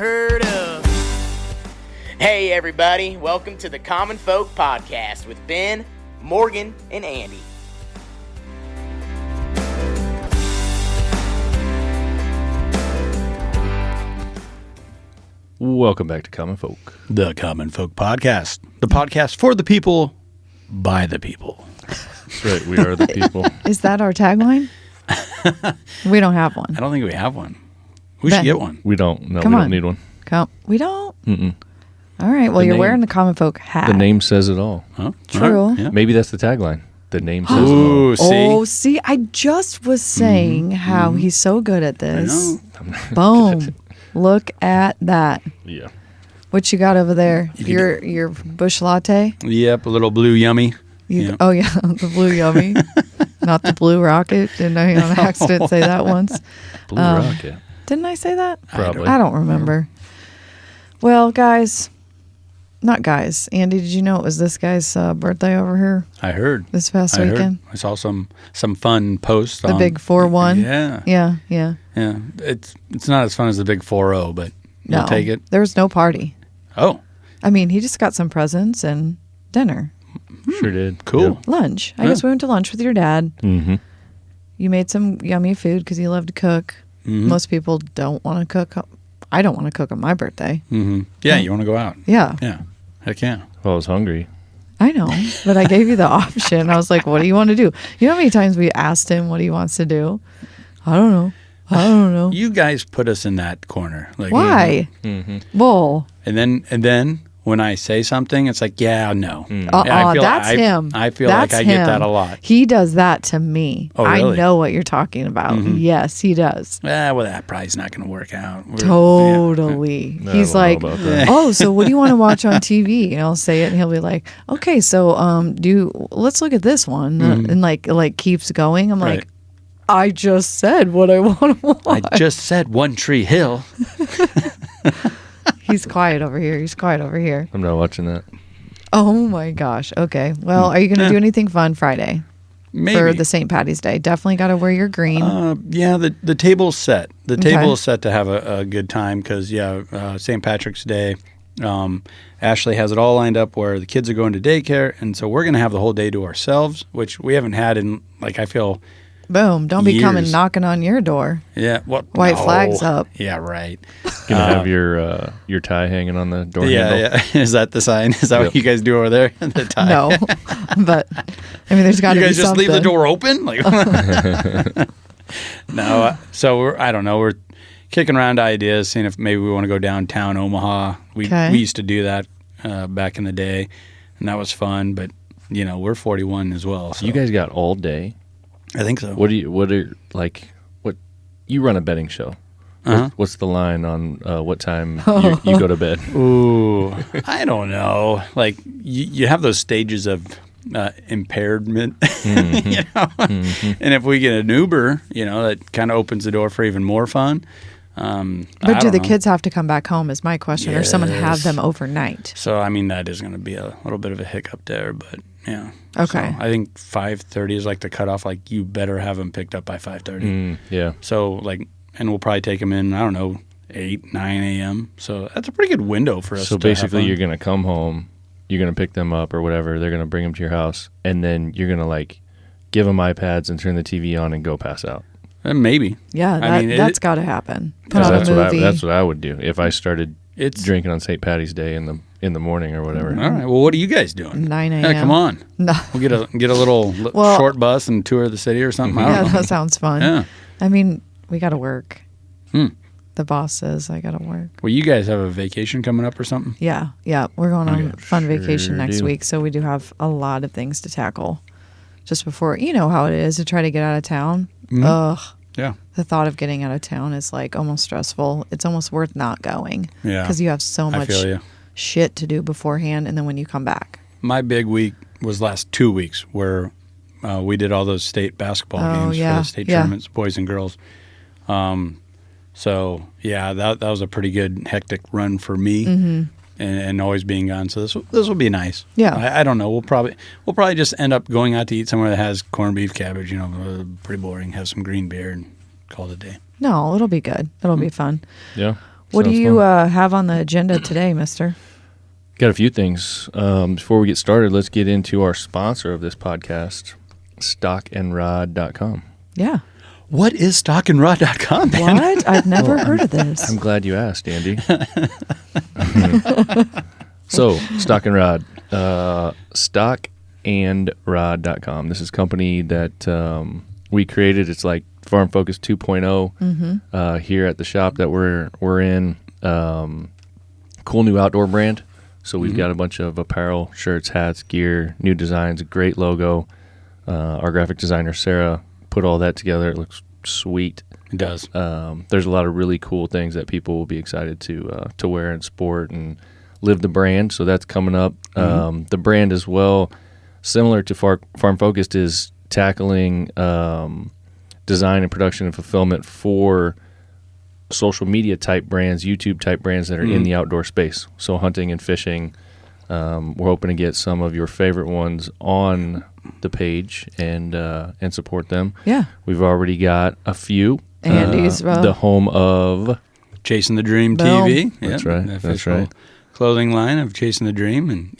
heard of. Hey everybody, welcome to the Common Folk Podcast with Ben, Morgan, and Andy. Welcome back to Common Folk. The Common Folk Podcast. The podcast for the people, by the people. That's right, we are the people. Is that our tagline? We don't have one. I don't think we have one. We should get one. We don't. No, Come we on. don't need one. We don't? Mm-mm. All right, well, The you're name- wearing the Common Folk hat. The name says it all. Huh? True. All right, yeah. Maybe that's the tagline. The name says it all. Ooh, see? Oh, see, I just was saying how he's so good at I this. know. I'm not Boom. good at it. Look at that. Yeah. What you got over there? You Your bush latte? Yep, a little blue yummy. Yeah. Oh, yeah, the blue yummy. Not the blue rocket. Didn't I on accident say that once? Blue Rocket. Didn't I say that? Probably. I don't remember. Well, guys, not guys. Andy, did you know it was this guy's birthday over here I heard. this past I weekend? heard. I saw some fun posts. The big 4-1. Yeah. Yeah. Yeah. It's not as fun as the big 4-0, but No, you'll take it. There was no party. Oh, I mean, he just got some presents and dinner, Sure did. cool. lunch. I Yeah. guess we went to lunch with your dad. Yeah. Mm-hmm. You made some yummy food because you love to cook. Mhm. Most people don't want to cook. I don't want to cook on my birthday. Mm-hmm. Yeah, you want to go out. Yeah, Yeah. Heck yeah. Well, I was hungry. I know, but I gave you the option. I was like, what do you want to do? You know how many times we asked him what he wants to do? I don't know. You guys put us in that corner. Like, Why? Mm-hmm. Well, And then when I say something, it's like, yeah, no. Mm. I feel that's him. I feel That's like I get that him. a lot. He does that to me. Oh, really? I know what you're talking about. Yes, he does. Well, that probably not going to work out. Totally. I He's don't know like, about that. oh, so what do you want to watch on TV? And I'll say it, and he'll be like, okay, so let's look at this one, and like keeps going. I'm Right. like, I just said what I want to watch. I just said One Tree Hill. He's quiet over here. I'm not watching that. Oh my gosh. Okay. Well, are you going to do anything fun Friday Maybe. for the St. Patty's Day? Definitely got to wear your green. Yeah, the table's set. The Okay. table is set to have a good time because, St. Patrick's Day, Ashley has it all lined up where the kids are going to daycare. And so we're going to have the whole day to ourselves, which we haven't had in, I feel, Boom. Don't be coming years. knocking on your door. yeah. What? White flags up. Yeah, right. Gonna have your tie hanging on the door handle. Yeah. Is that the sign? Is that what you guys do over there? The tie? No. But, I mean, there's got to You be guys just something. leave the door open? Like, no. So I don't know. We're kicking around ideas, seeing if maybe we want to go downtown Omaha. We used to do that back in the day, and that was fun. But we're 41 as well. So You guys got all day. I think so. What you run a betting show? Uh-huh. What's the line on what time you go to bed? Ooh, I don't know. Like you have those stages of impairment, and if we get an Uber, that kind of opens the door for even more fun. But do the kids have to come back home is my question, or someone have Yes. them overnight? So I mean that is going to be a little bit of a hiccup there, but yeah. Okay. So I think 5:30 is like the cutoff. Like you better have them picked up by 5:30. Yeah. So and we'll probably take them in. I don't know, 8, 9 a.m. So that's a pretty good window for us. So to have basically, fun. you're gonna come home, you're gonna pick them up or whatever. They're gonna bring them to your house, and then you're gonna give them iPads and turn the TV on and go pass out. Maybe. Yeah, that's got to happen. Put 'Cause on that's a movie. that's what I would do if I started It's drinking on St. Patty's Day in the morning or whatever. All right. Well, what are you guys doing? 9 a.m. Yeah, come on. No. We'll get a little short bus and tour the city or something. I Yeah, don't know. that sounds fun. Yeah. I mean, we got to work. Hmm. The boss says I got to work. Well, you guys have a vacation coming up or something? Yeah. We're going on a fun sure vacation next do. week, so we do have a lot of things to tackle. Just before, you know how it is to try to get out of town. Ugh. Yeah. The thought of getting out of town is almost stressful. It's almost worth not going. Yeah. Because you have so I much feel you. shit to do beforehand, and then when you come back. My big week was last 2 weeks where we did all those state basketball games for the state tournaments, boys and girls. So yeah, that was a pretty good hectic run for me, and always being gone. So this will be nice. Yeah. I don't know. We'll probably just end up going out to eat somewhere that has corned beef, cabbage. Pretty boring. Have some green beer and call it a day. No, it'll be good. It'll be fun. Yeah. What do Sounds you fun. have on the agenda today, mister? Got a few things. Before we get started, let's get into our sponsor of this podcast, stockandrod.com. Yeah. What is stockandrod.com, man? What? I've never heard of this. I'm glad you asked, Andy. So, Stock and Rod, stockandrod.com. This is a company that we created. It's like Farm Focus 2.0 here at the shop that we're in. Cool new outdoor brand. So we've got a bunch of apparel, shirts, hats, gear, new designs, great logo. Our graphic designer, Sarah, put all that together. It looks sweet. It does. There's a lot of really cool things that people will be excited to wear and sport and live the brand. So that's coming up. The brand as well, similar to Farm Focused, is tackling design and production and fulfillment for social media type brands, YouTube type brands that are in the outdoor space. So hunting and fishing. We're hoping to get some of your favorite ones on the page and support them. Yeah. We've already got a few. Andy's the home of Chasing the Dream Boom. TV. That's Yep, right. the That's official right. clothing line of Chasing the Dream, and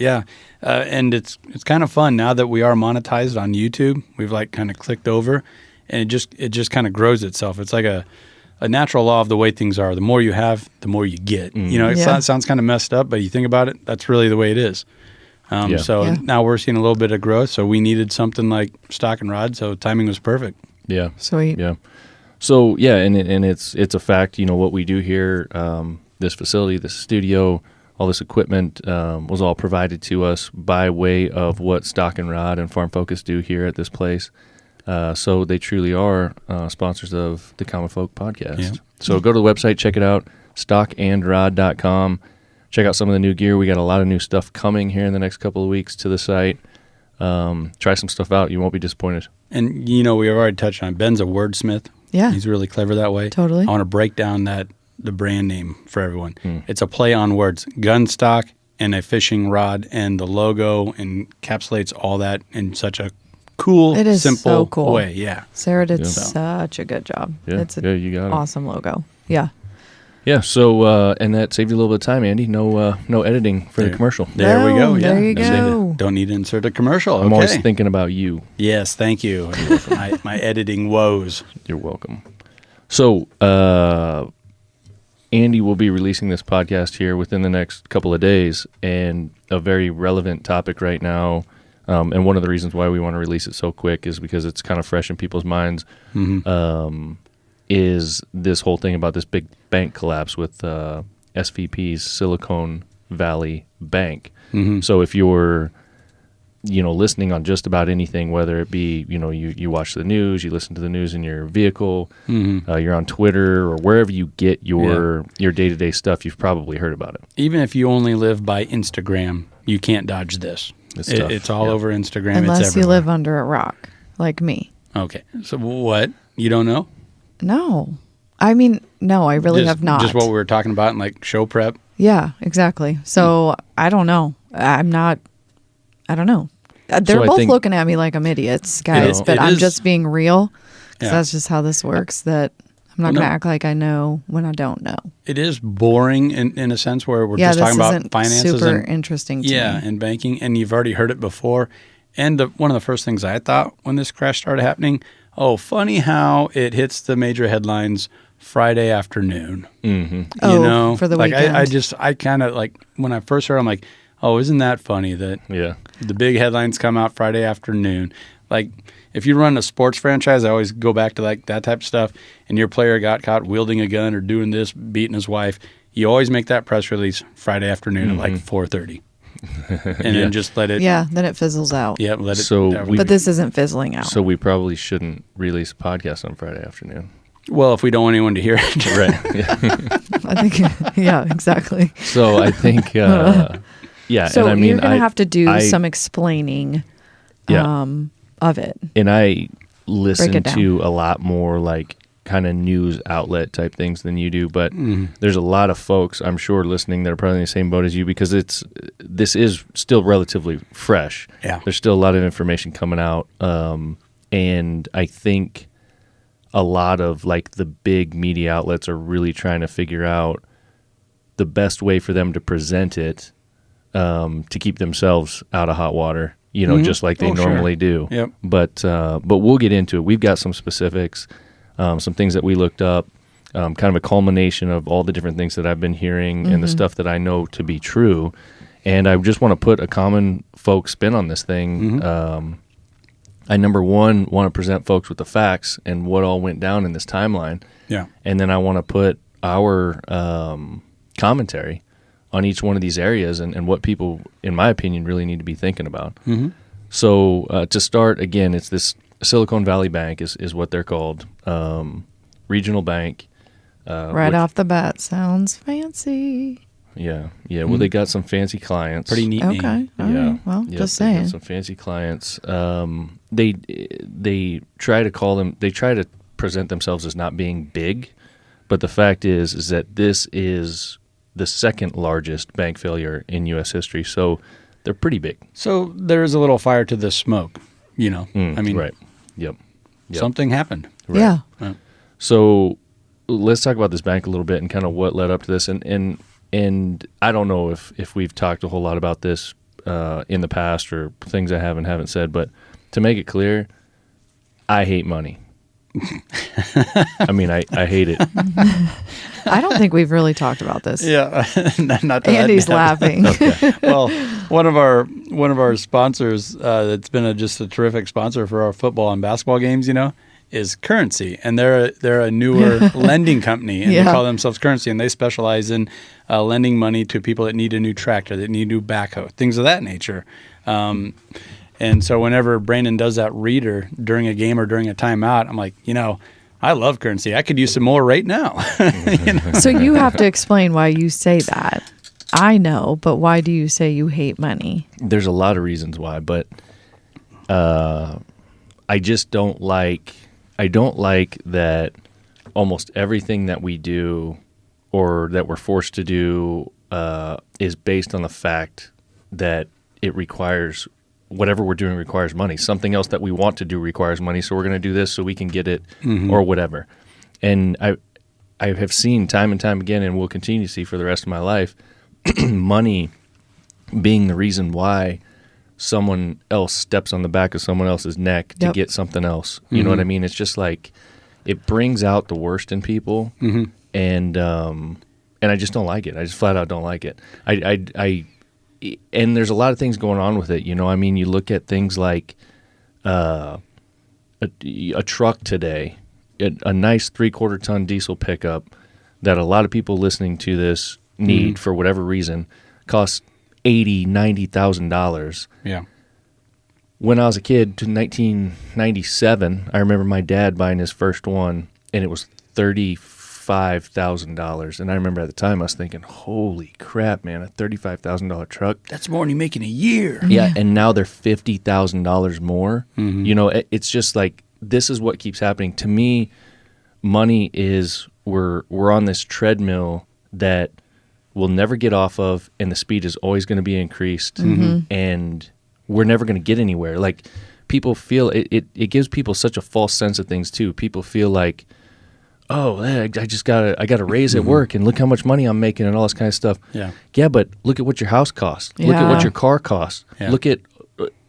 and it's kind of fun now that we are monetized on YouTube. We've like kind of clicked over, and it just kind of grows itself. It's like a natural law of the way things are. The more you have, the more you get. You know, it sounds kind of messed up, but you think about it, that's really the way it is. So now we're seeing a little bit of growth. So we needed something like Stock and Rod. So timing was perfect. Yeah. Sweet. Yeah. So yeah, and it's a fact. You know what we do here. This facility, this studio, all this equipment was all provided to us by way of what Stock and Rod and Farm Focus do here at this place. So they truly are sponsors of the Common Folk podcast. Yeah. So go to the website, check it out, stockandrod.com. Check out some of the new gear. We got a lot of new stuff coming here in the next couple of weeks to the site. Try some stuff out. You won't be disappointed. And, you know, we've already touched on it. Ben's a wordsmith. Yeah. He's really clever that way. Totally. I want to break down the brand name for everyone. It's a play on words. Gun stock and a fishing rod, and the logo encapsulates all that in such a cool, It is simple so cool. way. Yeah. Sarah did Yeah. such a good job. Yeah. It's Yeah, you got it. awesome logo. Yeah. Yeah, so and that saved you a little bit of time, Andy. No editing for the commercial. There we go. Boom, Yeah. there you That's it. go. Don't need to insert a commercial. I'm okay. always thinking about you. Yes, thank you. my editing woes. You're welcome. So Andy will be releasing this podcast here within the next couple of days, and a very relevant topic right now. And one of the reasons why we want to release it so quick is because it's kind of fresh in people's minds. Is this whole thing about this big bank collapse with SVP's Silicon Valley Bank. So if you're, listening on just about anything, whether it be, you watch the news, you listen to the news in your vehicle, you're on Twitter or wherever you get your day-to-day stuff, you've probably heard about it. Even if you only live by Instagram, you can't dodge this. It's tough. It's all over Instagram. Unless it's you everywhere. live under a rock, like me. Okay. So what? You don't know? No. I mean, no, I really have not. Just what we were talking about in like show prep. Yeah, exactly. So I don't know. I don't know. They're So I both think- looking at me like I'm idiots, guys, but it I'm is- just being real because Yeah. that's just how this works, that I'm not Well, going to no. act like I know when I don't know. It is boring in a sense where we're Yeah, just this talking about isn't finances super and interesting to me. and banking, and you've already heard it before. And one of the first things I thought when this crash started happening, funny how it hits the major headlines Friday afternoon. Oh, for the like weekend. I kind of like when I first heard, I'm like, oh, isn't that funny that Yeah. the big headlines come out Friday afternoon? Like if you run a sports franchise, I always go back to like that type of stuff. And your player got caught wielding a gun or doing this, beating his wife. You always make that press release Friday afternoon at like 4:30, and then just let it. Yeah, then it fizzles out. Yeah, let it. So that we- would- But this isn't fizzling out. So we probably shouldn't release a podcast on Friday afternoon. well, if we don't want anyone to hear it, Right. Yeah. I think, yeah, exactly. So I think, yeah. So and I mean, you're going to have to do I- some explaining Yeah. of it. And I listen it down. to a lot more like kind of news outlet type things than you do, but there's a lot of folks I'm sure listening that are probably in the same boat as you because this is still relatively fresh. Yeah. There's still a lot of information coming out, and I think a lot of like the big media outlets are really trying to figure out the best way for them to present it to keep themselves out of hot water, just like they normally do. Yep. But we'll get into it. We've got some specifics, some things that we looked up, kind of a culmination of all the different things that I've been hearing and the stuff that I know to be true. And I just want to put a common folk spin on this thing. I, number one, want to present folks with the facts and what all went down in this timeline. Yeah. And then I want to put our commentary on each one of these areas and what people, in my opinion, really need to be thinking about. So to start, again, it's this Silicon Valley Bank is what they're called, regional bank. Right off the bat, sounds fancy. Yeah. Well, they got some fancy clients. Pretty neat name. Okay. All Yeah. right. Well, just They got saying. some fancy clients. They try to call them. They try to present themselves as not being big, but the fact is that this is the second largest bank failure in U.S. history. So they're pretty big. So there is a little fire to the smoke, I mean, Right. Yep. something happened. Right. Yeah. So let's talk about this bank a little bit and kind of what led up to this. And I don't know if we've talked a whole lot about this in the past or things I haven't said, but to make it clear, I hate money. I mean, I hate it. I don't think we've really talked about this. Yeah, not to Andy's that depth. laughing. Well, one of our sponsors that's been just a terrific sponsor for our football and basketball games, is Currency, and they're a newer lending company, and they call themselves Currency, and they specialize in lending money to people that need a new tractor, that need a new backhoe, things of that nature. And so whenever Brandon does that reader during a game or during a timeout, I'm like, I love Currency. I could use some more right now. So you have to explain why you say that. I know, but why do you say you hate money? There's a lot of reasons why, but I just don't like. I don't like that almost everything that we do or that we're forced to do is based on the fact that it requires whatever we're doing requires money. Something else that we want to do requires money, so we're going to do this so we can get it or whatever. And I have seen time and time again, and will continue to see for the rest of my life, money being the reason why someone else steps on the back of someone else's neck to get something else. You know what I mean? It's just like it brings out the worst in people, and I just don't like it. I just flat out don't like it. And there's a lot of things going on with it. I mean, you look at things like a truck today, a nice 3/4 ton diesel pickup that a lot of people listening to this need for whatever reason costs $80,000-$90,000. Yeah. When I was a kid, to 1997, I remember my dad buying his first one, and it was $35,000. And I remember at the time I was thinking, holy crap, man, a $35,000 truck. That's more than you make in a year. Yeah, and now they're $50,000 more. It's just like this is what keeps happening. To me, money is we're on this treadmill that we'll never get off of, and the speed is always going to be increased, and we're never going to get anywhere. Like people feel it gives people such a false sense of things too. People feel like, oh, I got a raise at work, and look how much money I'm making, and all this kind of stuff. Yeah, but look at what your house costs. Look at what your car costs. Look at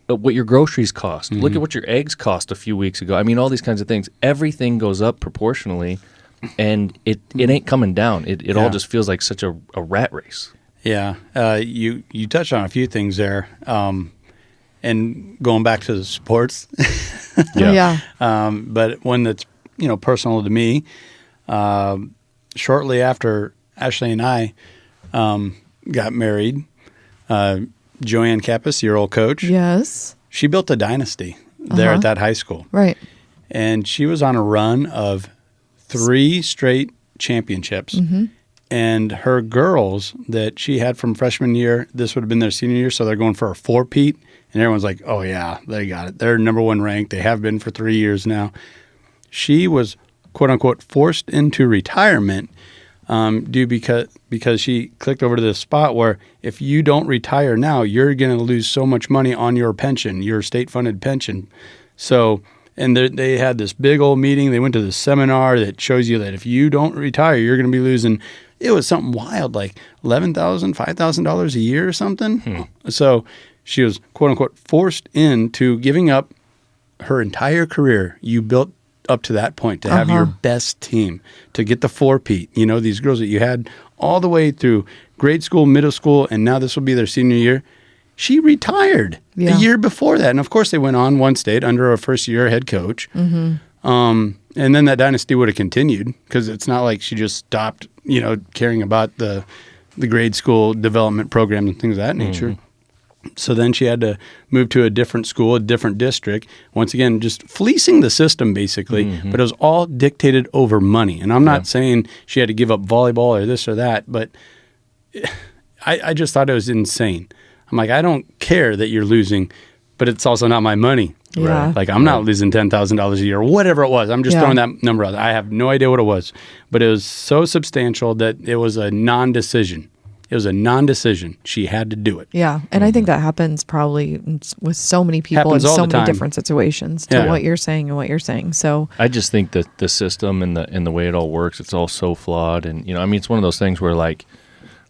what your groceries cost. Look at what your eggs cost a few weeks ago. I mean, all these kinds of things. Everything goes up proportionally, and it ain't coming down. It all just feels like such a rat race. Yeah, you touched on a few things there, and going back to the sports. But one that's personal to me. Shortly after Ashley and I got married, Joanne Kappas, your old coach, she built a dynasty there at that high school. Right. And she was on a run of 3 straight championships. And her girls that she had from freshman year, this would have been their senior year, so they're going for a 4-peat. And everyone's like, oh, yeah, they got it. They're number 1 ranked. They have been for 3 years now. She was, quote unquote, forced into retirement because she clicked over to this spot where if you don't retire now, you're going to lose so much money on your pension, your state-funded pension. So, and they had this big old meeting. They went to this seminar that shows you that if you don't retire, you're going to be losing It was something wild, like $11,000, $5,000 a year or something. So she was, quote unquote, forced into giving up her entire career. You built up to that point to have your best team, to get the four-peat. You know, these girls that you had all the way through grade school, middle school, and now this will be their senior year. She retired the year before that. And of course, they went on, one stayed under a first-year head coach. And then that dynasty would have continued because it's not like she just stopped, you know, caring about the grade school development programs and things of that nature. So then she had to move to a different school, a different district. Once again, just fleecing the system basically, but it was all dictated over money. And I'm not saying she had to give up volleyball or this or that, but I just thought it was insane. I'm like, I don't care that you're losing, but it's also not my money. Yeah. Like, I'm not losing $10,000 a year or whatever it was. I'm just throwing that number out there. I have no idea what it was, but it was so substantial that it was a non-decision. It was a non-decision. She had to do it. Yeah. And I think that happens probably with so many people Happens in all so the many time. different situations to what you're saying and what you're saying. So I just think that the system and the way it all works, it's all so flawed. And, you know, I mean, it's one of those things where, like,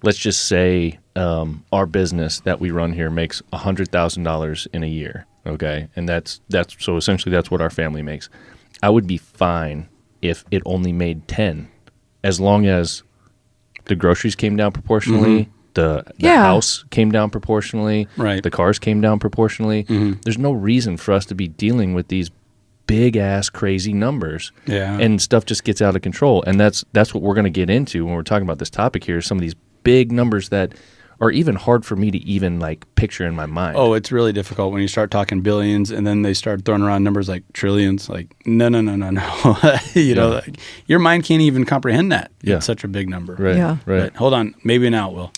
let's just say our business that we run here makes $100,000 in a year. Okay. And that's so essentially that's what our family makes. I would be fine if it only made 10, as long as the groceries came down proportionally, the house came down proportionally, the cars came down proportionally. There's no reason for us to be dealing with these big ass crazy numbers. And stuff just gets out of control. And that's what we're going to get into when we're talking about this topic here, some of these big numbers that are even hard for me to even like picture in my mind. Oh, it's really difficult when you start talking billions and then they start throwing around numbers like trillions. Like, no. You know, like, your mind can't even comprehend that. It's such a big number. Right. But hold on. Maybe now it will.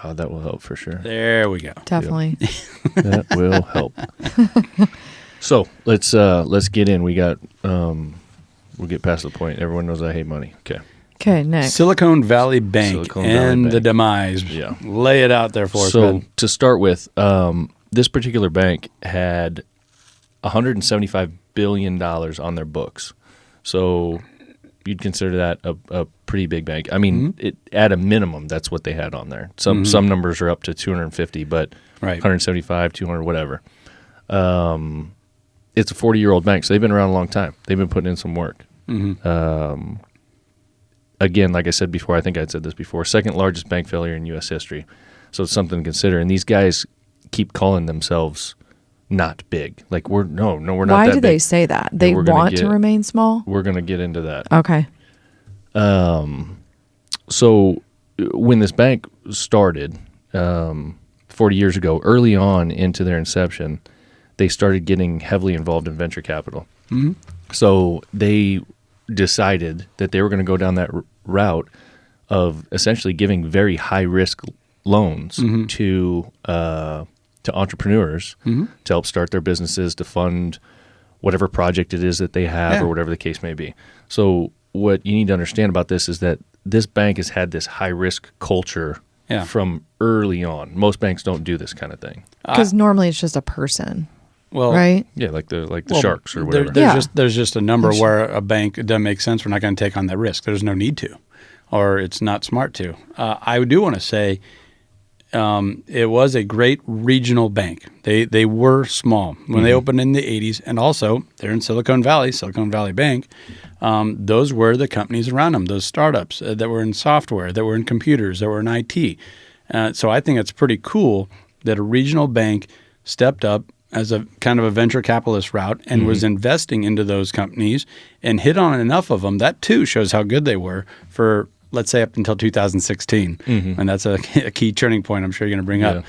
Oh, that will help for sure. There we go. definitely. That will help. So let's get in. We got we'll get past the point. Everyone knows I hate money. Okay, next. Silicon Valley Bank Silicon Valley and the Bank. demise. Yeah. Lay it out there for us, So Ben. to start with, this particular bank had $175 billion on their books. So you'd consider that a pretty big bank. I mean, it, at a minimum, that's what they had on there. Some numbers are up to 250, but 175, 200, whatever. It's a 40-year-old bank, so they've been around a long time. They've been putting in some work. Again, like I said before, I think I'd said this before, second largest bank failure in U.S. history. So it's something to consider. And these guys keep calling themselves not big. Like, we're not Why that big. do they say that? They we're gonna want to remain small? We're going to get into that. Okay. So when this bank started 40 years ago, early on into their inception, they started getting heavily involved in venture capital. So they decided that they were going to go down that route of essentially giving very high risk loans to entrepreneurs to help start their businesses, to fund whatever project it is that they have or whatever the case may be. So what you need to understand about this is that this bank has had this high risk culture from early on. Most banks don't do this kind of thing. Because normally it's just a person. Well, right? Yeah, like the sharks or whatever. There's just a number where a bank, it doesn't make sense. We're not going to take on that risk. There's no need to, or it's not smart to. I do want to say it was a great regional bank. They were small when they opened in the 80s, and also they're in Silicon Valley Bank. Those were the companies around them, those startups that were in software, that were in computers, that were in IT. So I think it's pretty cool that a regional bank stepped up as a kind of a venture capitalist route and was investing into those companies and hit on enough of them. That too shows how good they were for, let's say, up until 2016. And that's a key turning point I'm sure you're going to bring up.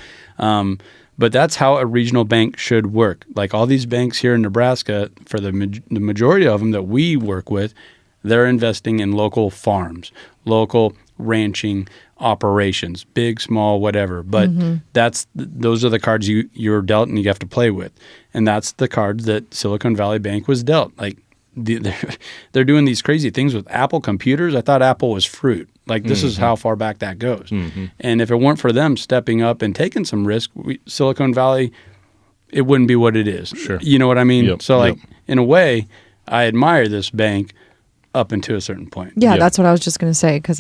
But that's how a regional bank should work. Like all these banks here in Nebraska, for the majority of them that we work with, they're investing in local farms, local ranching operations, big, small, whatever. But those are the cards you're dealt and you have to play with. And that's the cards that Silicon Valley Bank was dealt. Like they're doing these crazy things with Apple computers. I thought Apple was fruit. Like this is how far back that goes. And if it weren't for them stepping up and taking some risk, Silicon Valley, it wouldn't be what it is. Sure. You know what I mean? In a way, I admire this bank up until a certain point. Yeah, that's what I was just going to say, because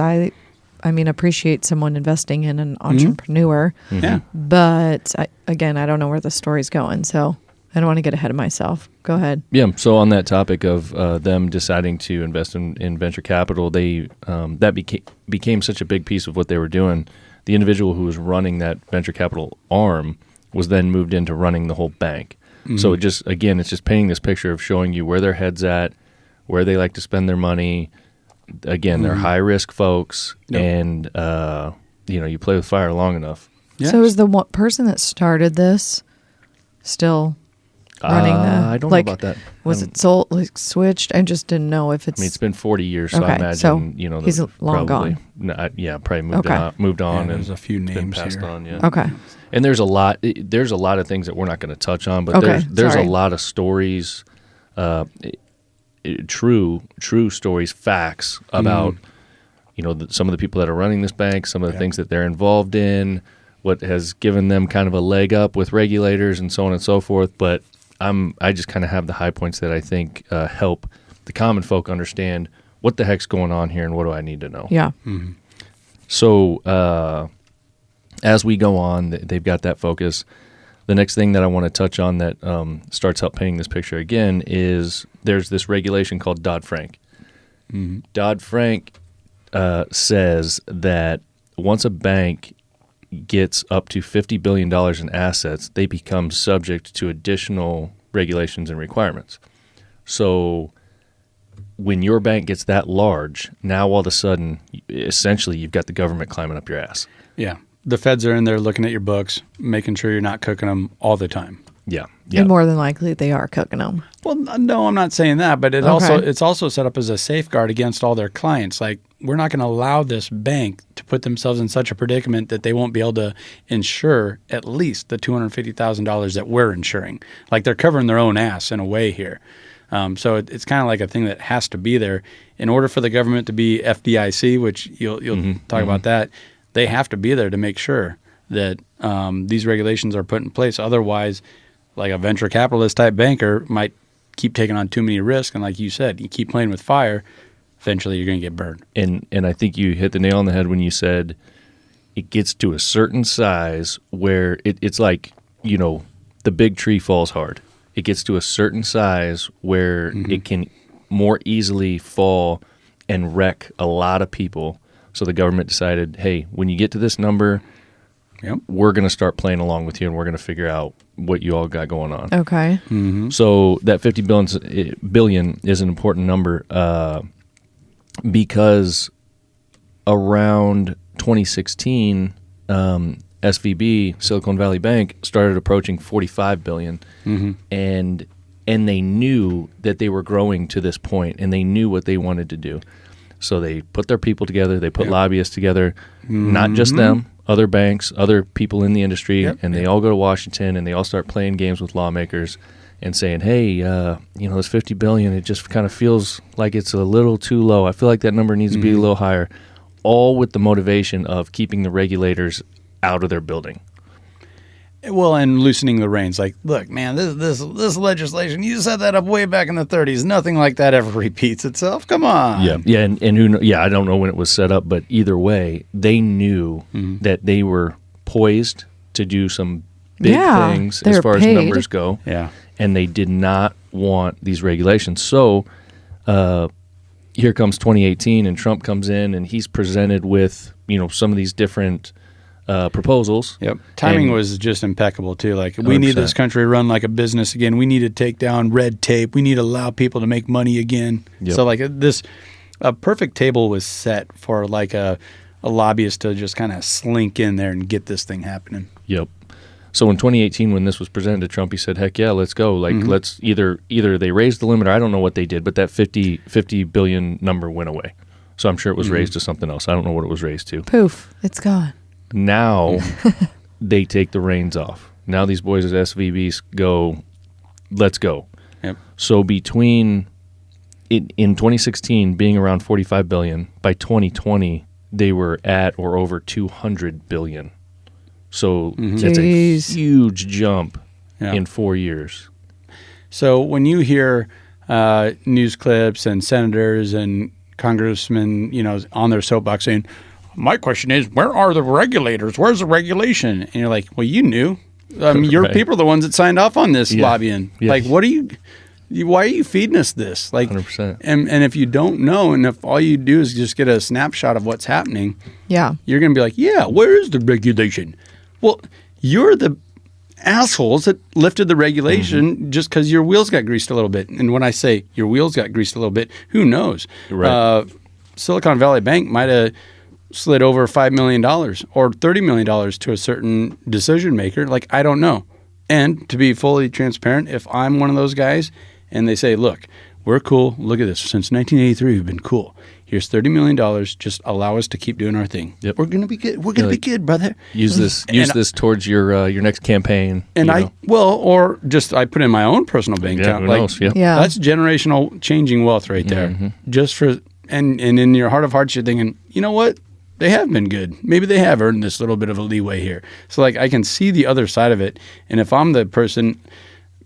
appreciate someone investing in an entrepreneur. Yeah. But I don't know where the story's going, so I don't want to get ahead of myself. Go ahead. Yeah. So on that topic of them deciding to invest in venture capital, that became such a big piece of what they were doing. The individual who was running that venture capital arm was then moved into running the whole bank. So it's just painting this picture of showing you where their head's at, where they like to spend their money. Again, they're high risk folks, and you play with fire long enough. Yeah. So is the one person that started this still running the? I don't know about that. Was it sold, switched? I just didn't know if it's. I mean, it's been 40 years, so I Okay, imagine so he's long gone. Probably moved on, and there's a few been names passed here. on. Yeah. Okay. And there's a lot of things that we're not going to touch on, but Okay, there's a sorry. lot of stories, true stories, facts about some of the people that are running this bank, some of the things that they're involved in, what has given them kind of a leg up with regulators and so on and so forth. But I just kind of have the high points that I think help the common folk understand what the heck's going on here and what do I need to know. Yeah. So as we go on, they've got that focus. The next thing that I want to touch on that starts help painting this picture again is there's this regulation called Dodd-Frank. Dodd-Frank says that once a bank gets up to $50 billion in assets, they become subject to additional regulations and requirements. So when your bank gets that large, now all of a sudden, essentially, you've got the government climbing up your ass. Yeah. The feds are in there looking at your books, making sure you're not cooking them all the time. Yeah. And more than likely, they are cooking them. Well, no, I'm not saying that, but it's also set up as a safeguard against all their clients. Like, we're not going to allow this bank to put themselves in such a predicament that they won't be able to insure at least the $250,000 that we're insuring. Like, they're covering their own ass in a way here. So it's kind of like a thing that has to be there in order for the government to be FDIC, which you'll talk about that. They have to be there to make sure that these regulations are put in place. Otherwise, like a venture capitalist type banker might keep taking on too many risks. And like you said, you keep playing with fire, eventually you're going to get burned. And I think you hit the nail on the head when you said it gets to a certain size where it's like, the big tree falls hard. It gets to a certain size where it can more easily fall and wreck a lot of people. So the government decided, hey, when you get to this number, we're going to start playing along with you, and we're going to figure out what you all got going on. Okay. So that $50 billion is an important number because around 2016, SVB, Silicon Valley Bank, started approaching $45 billion, and they knew that they were growing to this point, and they knew what they wanted to do. So they put their people together. They put lobbyists together, not just them, other banks, other people in the industry, and they all go to Washington, and they all start playing games with lawmakers and saying, hey, this $50 billion, it just kind of feels like it's a little too low. I feel like that number needs to be a little higher, all with the motivation of keeping the regulators out of their building. Well, and loosening the reins. Like, look, man, this legislation, you set that up way back in the 30s. Nothing like that ever repeats itself. Come on. Yeah, and I don't know when it was set up, but either way, they knew that they were poised to do some big things as far as numbers go. Yeah. And they did not want these regulations. So here comes 2018, and Trump comes in, and he's presented with some of these different proposals. Yep. Timing was just impeccable too. Like, we 100%. need this country run like a business again. We need to take down red tape. We need to allow people to make money again. Yep. So like a perfect table was set for like a lobbyist to just kind of slink in there and get this thing happening. Yep. So in 2018, when this was presented to Trump, he said, heck yeah, let's go. Like, let's either they raised the limit, or I don't know what they did, but that 50 billion number went away. So I'm sure it was raised to something else. I don't know what it was raised to. Poof, it's gone. Now they take the reins off. Now these boys at SVB go, let's go. Yep. So between in 2016 being around 45 billion, by 2020 they were at or over 200 billion. So that's a huge jump in 4 years. So when you hear news clips and senators and congressmen, on their soapbox saying, my question is, where are the regulators? Where's the regulation? And you're like, well, you knew. Your Right. people are the ones that signed off on this Yeah. lobbying. Yeah. Like, what are you? Why are you feeding us this? Like, 100%. And if you don't know, and if all you do is just get a snapshot of what's happening, Yeah. you're going to be like, yeah, where is the regulation? Well, you're the assholes that lifted the regulation just because your wheels got greased a little bit. And when I say your wheels got greased a little bit, who knows? Right. Silicon Valley Bank might have slid over $5 million or $30 million to a certain decision maker. Like, I don't know. And to be fully transparent, if I'm one of those guys and they say, look, we're cool. Look at this. Since 1983, we've been cool. Here's $30 million. Just allow us to keep doing our thing. Yep. We're going to be good. We're going to be good, brother. Use this towards your next campaign. And you know. or just I put in my own personal bank Yeah, account. who knows? Yeah. Yeah. That's generational changing wealth right there. Just for and in your heart of hearts, you're thinking, you know what? They have been good. Maybe they have earned this little bit of a leeway here. So like I can see the other side of it. And if I'm the person,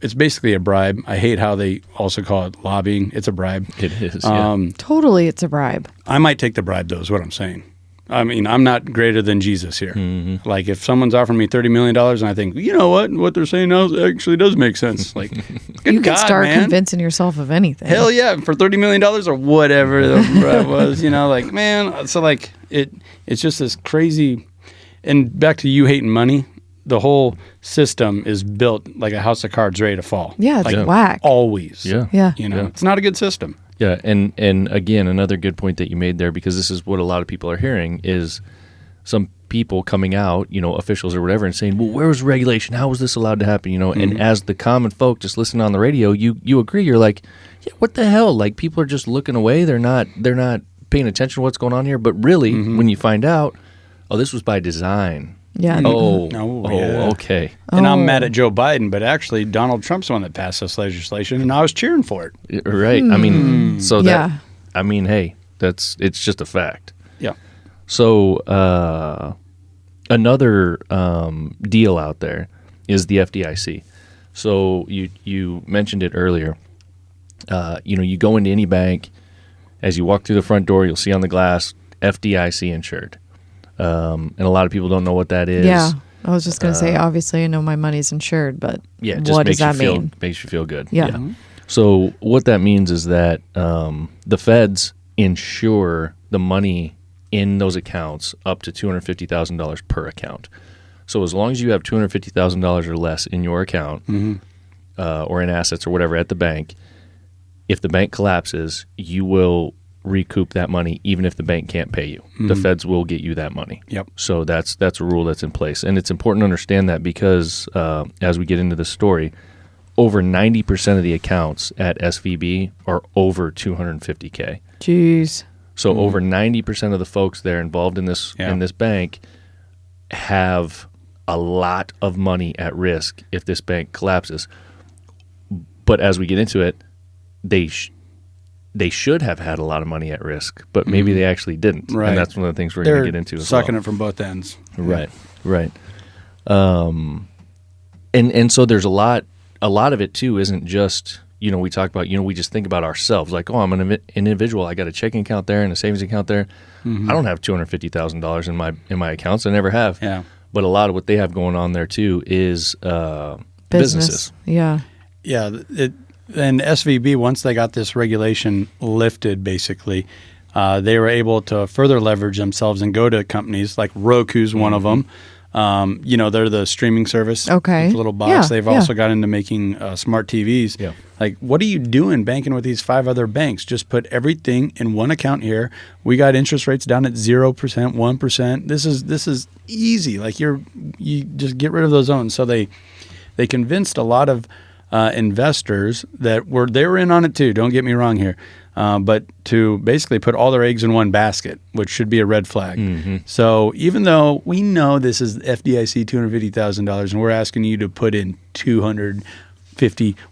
it's basically a bribe. I hate how they also call it lobbying. It's a bribe. It is. Yeah. Totally, it's a bribe. I might take the bribe, though, is what I'm saying. I mean, I'm not greater than Jesus here. Like, if someone's offering me $30 million and I think, you know what they're saying now actually does make sense. Like, good You can God, start man. convincing yourself of anything. Hell yeah, for $30 million or whatever the bribe was, like, man. So, like, it's just this crazy. And back to you hating money, the whole system is built like a house of cards ready to fall. Yeah, it's like, whack. always. Yeah. Yeah. It's not a good system. Yeah, and again, another good point that you made there, because this is what a lot of people are hearing, is some people coming out, officials or whatever, and saying, well, where was regulation? How was this allowed to happen? And as the common folk just listening on the radio, you agree. You're like, yeah, what the hell? Like, people are just looking away. They're not paying attention to what's going on here. But really, when you find out, oh, this was by design. Yeah. Oh, yeah. okay. And I'm mad at Joe Biden, but actually Donald Trump's the one that passed this legislation, and I was cheering for it. Right. I mean, so that, Yeah. I mean, hey, it's just a fact. Yeah. So another deal out there is the FDIC. So you mentioned it earlier. You go into any bank, as you walk through the front door, you'll see on the glass FDIC insured. And a lot of people don't know what that is. Yeah. I was just going to say, obviously, I know my money's insured, but Yeah, it just what makes does that you feel mean? makes you feel good. Yeah. So what that means is that the feds insure the money in those accounts up to $250,000 per account. So as long as you have $250,000 or less in your account, or in assets or whatever at the bank, if the bank collapses, you will recoup that money even if the bank can't pay you. The feds will get you that money. Yep. So that's a rule that's in place. And it's important to understand that because as we get into this story, over 90% of the accounts at SVB are over $250K. Jeez. So over 90% of the folks there involved in this bank have a lot of money at risk if this bank collapses. But as we get into it, they should have had a lot of money at risk, but maybe they actually didn't. Right. And that's one of the things we're going to get into as well. Sucking it from both ends. Right. And so there's a lot of it too isn't just, we talk about, we just think about ourselves like, oh, I'm an individual. I got a checking account there and a savings account there. I don't have $250,000 in my accounts. I never have. Yeah. But a lot of what they have going on there too is businesses. Yeah. Yeah. And SVB, once they got this regulation lifted, basically, they were able to further leverage themselves and go to companies like Roku's one of them. They're the streaming service. Okay. With a little box. Yeah, They've also got into making smart TVs. Yeah. Like, what are you doing banking with these 5 other banks? Just put everything in one account here. We got interest rates down at 0%, 1%. This is easy. Like, you just get rid of those zones. So they convinced a lot of investors that they were in on it too. Don't get me wrong here. But to basically put all their eggs in one basket, which should be a red flag. So even though we know this is FDIC $250,000 and we're asking you to put in $250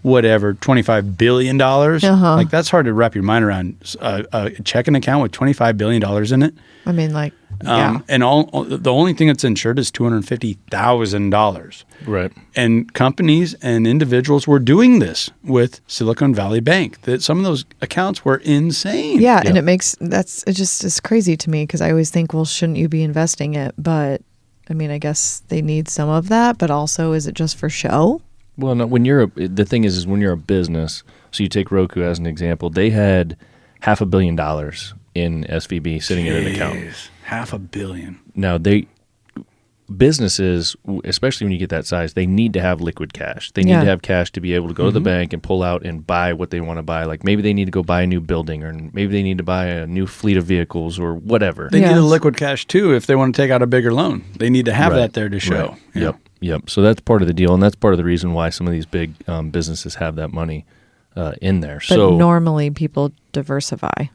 whatever, $25 billion, like that's hard to wrap your mind around. A checking account with $25 billion in it. I mean, like, Yeah. And the only thing that's insured is $250,000. Right. And companies and individuals were doing this with Silicon Valley Bank. That some of those accounts were insane. Yeah, and it just is crazy to me because I always think, well, shouldn't you be investing it? But I mean, I guess they need some of that, but also, is it just for show? Well, no, the thing is when you're a business, so you take Roku as an example, they had $500 million in SVB sitting in an account. $500 million. Now, businesses, especially when you get that size, they need to have liquid cash. They need to have cash to be able to go to the bank and pull out and buy what they want to buy. Like maybe they need to go buy a new building, or maybe they need to buy a new fleet of vehicles or whatever. They need the liquid cash too if they want to take out a bigger loan. They need to have that there to show. Right. Yep. So that's part of the deal, and that's part of the reason why some of these big businesses have that money in there. But normally people diversify.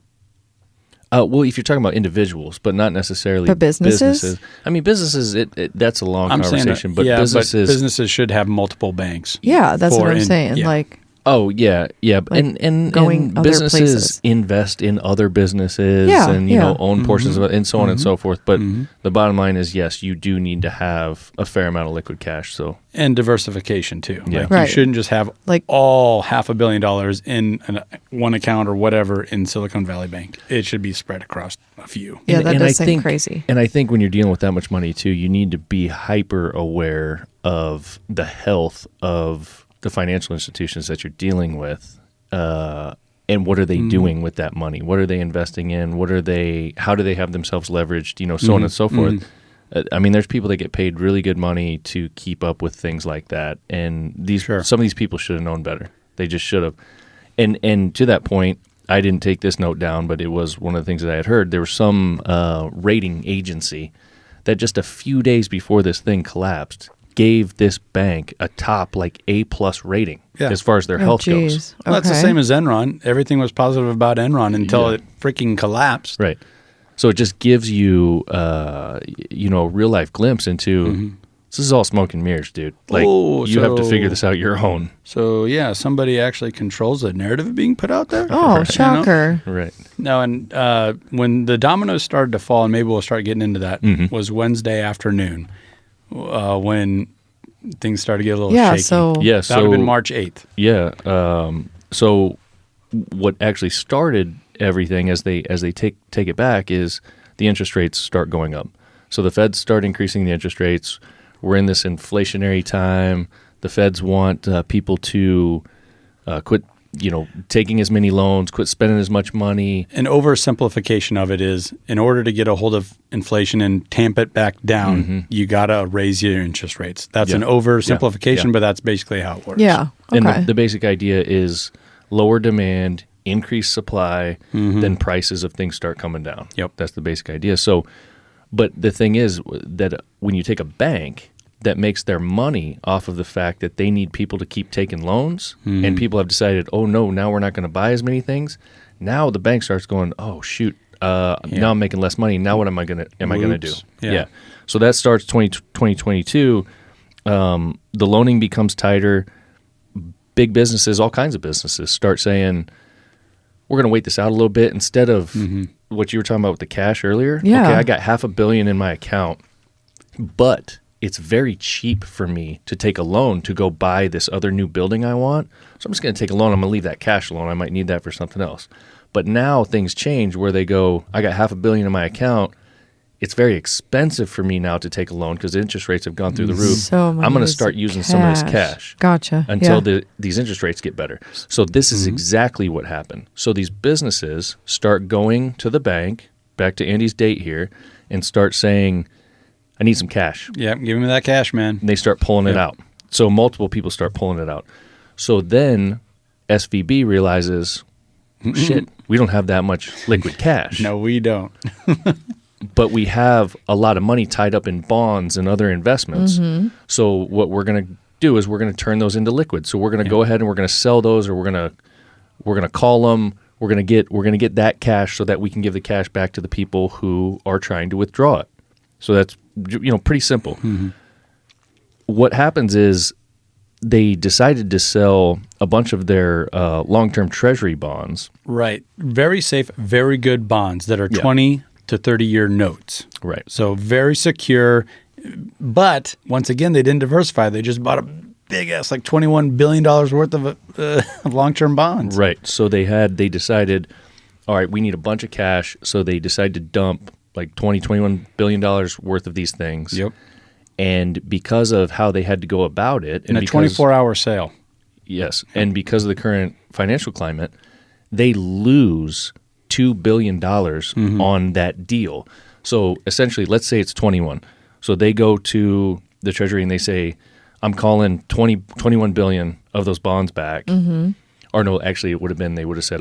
Well, if you're talking about individuals, but not necessarily but businesses. I mean, businesses, that's a long conversation, but businesses should have multiple banks. Yeah, that's what I'm saying. Yeah. Like, and going other businesses places. invest in other businesses and own portions of it and so on and so forth. But the bottom line is, yes, you do need to have a fair amount of liquid cash. So and diversification too. Yeah. You shouldn't just have all $500 million in one account or whatever in Silicon Valley Bank. It should be spread across a few. Yeah, that does seem crazy. And I think when you're dealing with that much money too, you need to be hyper aware of the health of the financial institutions that you're dealing with, and what are they doing with that money? What are they investing in? How do they have themselves leveraged? So on and so forth. I mean, there's people that get paid really good money to keep up with things like that, and some of these people should have known better. They just should have. And to that point, I didn't take this note down, but it was one of the things that I had heard. There was some rating agency that just a few days before this thing collapsed gave this bank a top A+ rating as far as their health goes. Well, that's the same as Enron. Everything was positive about Enron until it freaking collapsed. Right. So it just gives you, a real life glimpse into this is all smoke and mirrors, dude. You have to figure this out your own. So somebody actually controls the narrative being put out there. Oh, shocker! Right. No, and when the dominoes started to fall, and maybe we'll start getting into that, was Wednesday afternoon. When things started to get a little shaky. So that would have been March 8th. Yeah. So what actually started everything as they take it back is the interest rates start going up. So the Feds start increasing the interest rates. We're in this inflationary time. The Feds want people to quit taking as many loans, quit spending as much money. An oversimplification of it is, in order to get a hold of inflation and tamp it back down, you got to raise your interest rates. That's an oversimplification, but that's basically how it works. Yeah. Okay. And the basic idea is lower demand, increase supply, then prices of things start coming down. Yep. That's the basic idea. So, but the thing is that when you take a bank that makes their money off of the fact that they need people to keep taking loans, and people have decided, oh no, now we're not going to buy as many things. Now the bank starts going, oh shoot, now I'm making less money. Now what am I going to do? Yeah. So that starts 2022. The loaning becomes tighter. Big businesses, all kinds of businesses, start saying, we're going to wait this out a little bit instead of what you were talking about with the cash earlier. Yeah. Okay, I got $500 million in my account, but it's very cheap for me to take a loan to go buy this other new building I want. So I'm just going to take a loan. I'm going to leave that cash alone. I might need that for something else. But now things change where they go, I got $500 million in my account. It's very expensive for me now to take a loan because the interest rates have gone through the roof. So I'm going to start using some of this cash. Gotcha. Until these interest rates get better. So this is exactly what happened. So these businesses start going to the bank, back to Andy's date here, and start saying, I need some cash. Yeah, give me that cash, man. And they start pulling it out. So multiple people start pulling it out. So then SVB realizes, shit, we don't have that much liquid cash. No, we don't. But we have a lot of money tied up in bonds and other investments. So what we're going to do is we're going to turn those into liquid. So we're going to go ahead and we're going to sell those, or we're going to call them. We're going to get that cash so that we can give the cash back to the people who are trying to withdraw it. So that's pretty simple. What happens is they decided to sell a bunch of their long-term treasury bonds. Right. Very safe, very good bonds that are 20, to 30-year notes. Right. So very secure. But once again, they didn't diversify. They just bought a big ass, like $21 billion worth of long-term bonds. Right. So they decided, all right, we need a bunch of cash. So they decided to dump like $21 billion worth of these things. Yep. And because of how they had to go about it. In a 24-hour sale. Yes. And because of the current financial climate, they lose $2 billion on that deal. So essentially, let's say it's 21. So they go to the Treasury and they say, I'm calling 21 billion of those bonds back. Mm-hmm. Or no, actually it would have been, they would have said,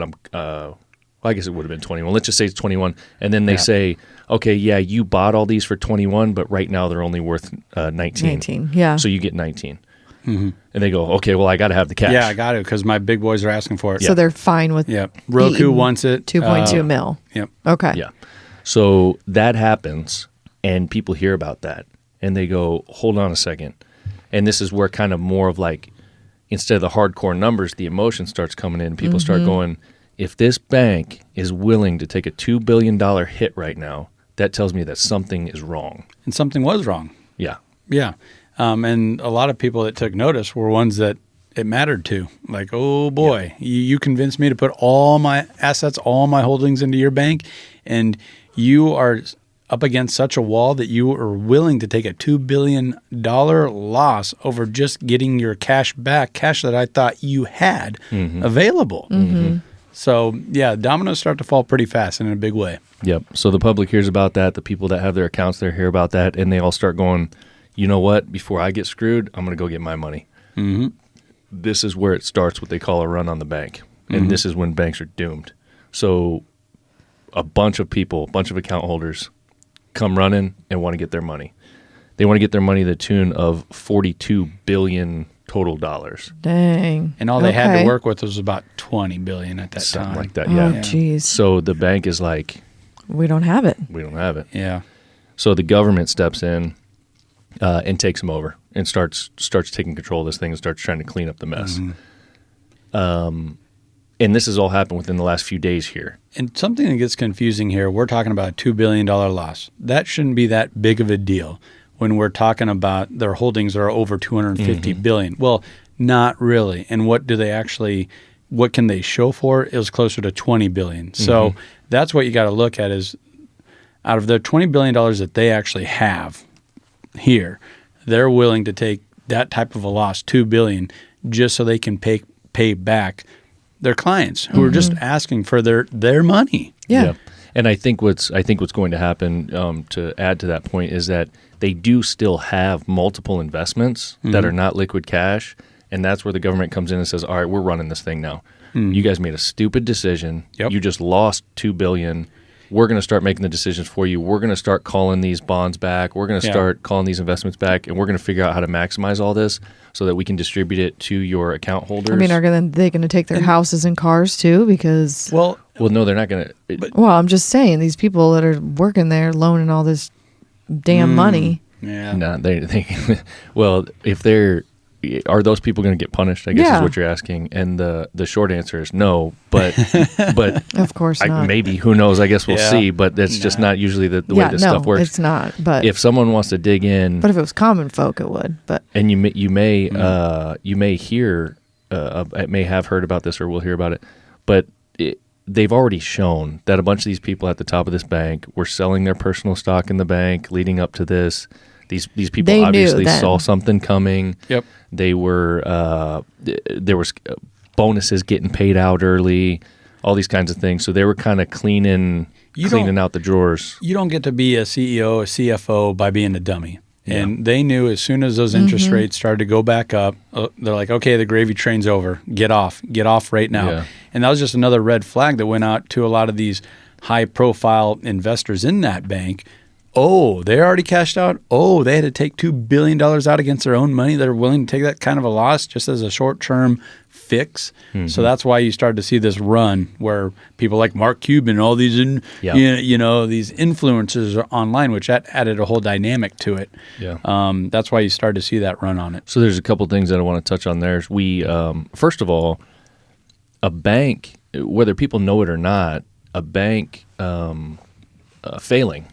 I guess it would have been 21. Let's just say it's 21. And then they say, okay, yeah, you bought all these for 21, but right now they're only worth 19. 19, yeah. So you get 19. Mm-hmm. And they go, okay, well, I got to have the cash. Yeah, I got it because my big boys are asking for it. So they're fine with Roku wants it. 2.2 mil. Yep. Okay. Yeah. So that happens, and people hear about that, and they go, hold on a second. And this is where kind of more of like, instead of the hardcore numbers, the emotion starts coming in. People start going, if this bank is willing to take a $2 billion hit right now, that tells me that something is wrong. And something was wrong. Yeah. Yeah. And a lot of people that took notice were ones that it mattered to. Like, oh boy, you convinced me to put all my assets, all my holdings into your bank, and you are up against such a wall that you are willing to take a $2 billion loss over just getting your cash back, cash that I thought you had available. Mm-hmm. So, yeah, dominoes start to fall pretty fast and in a big way. Yep. So the public hears about that. The people that have their accounts there hear about that, and they all start going, you know what? Before I get screwed, I'm going to go get my money. Mm-hmm. This is where it starts, what they call a run on the bank. And this is when banks are doomed. So a bunch of people, a bunch of account holders come running and want to get their money. They want to get their money to the tune of $42 billion total dollars. Dang. And all they had to work with was about $20 billion at that Something time. like that, Oh, yeah. jeez. So the bank is like, We don't have it. we don't have it. Yeah. So the government steps in and takes them over and starts taking control of this thing and starts trying to clean up the mess. And this has all happened within the last few days here. And something that gets confusing here, we're talking about a $2 billion loss. That shouldn't be that big of a deal when we're talking about their holdings are over $250 billion. Well, not really. And what can they show for? It was closer to $20 billion. So that's what you got to look at is out of the $20 billion that they actually have here, they're willing to take that type of a loss, $2 billion, just so they can pay back their clients who are just asking for their money. Yeah. And I think what's going to happen, to add to that point, is that they do still have multiple investments that are not liquid cash, and that's where the government comes in and says, all right, we're running this thing now. You guys made a stupid decision. Yep. You just lost $2 billion. We're going to start making the decisions for you. We're going to start calling these bonds back. We're going to start calling these investments back, and we're going to figure out how to maximize all this so that we can distribute it to your account holders. I mean, are they going to take their houses and cars too? Because well, no, they're not going to. Well, I'm just saying these people that are working there loaning all this damn money. Yeah. No, they well, if are those people going to get punished? I guess is what you're asking. And the short answer is no. But Of course not. Maybe, who knows? I guess we'll see. But that's just not usually the way this stuff works. It's not. But if someone wants to dig in, but if it was common folk, it would. But and you may hear, may have heard about this or will hear about it, but they've already shown that a bunch of these people at the top of this bank were selling their personal stock in the bank leading up to this. These people They obviously knew then. saw something coming. Yep. They were there was bonuses getting paid out early, all these kinds of things. So they were kind of cleaning out the drawers. You don't get to be a CEO, a CFO by being a dummy. And they knew as soon as those interest rates started to go back up, they're like, okay, the gravy train's over. Get off right now. Yeah. And that was just another red flag that went out to a lot of these high-profile investors in that bank. Oh, they already cashed out. Oh, they had to take $2 billion out against their own money. They're willing to take that kind of a loss just as a short-term fix. So that's why you started to see this run where people like Mark Cuban and all these, these influencers online, which that added a whole dynamic to it. Yeah. That's why you started to see that run on it. So there's a couple things that I want to touch on there. We, first of all, a bank, whether people know it or not, a bank failing.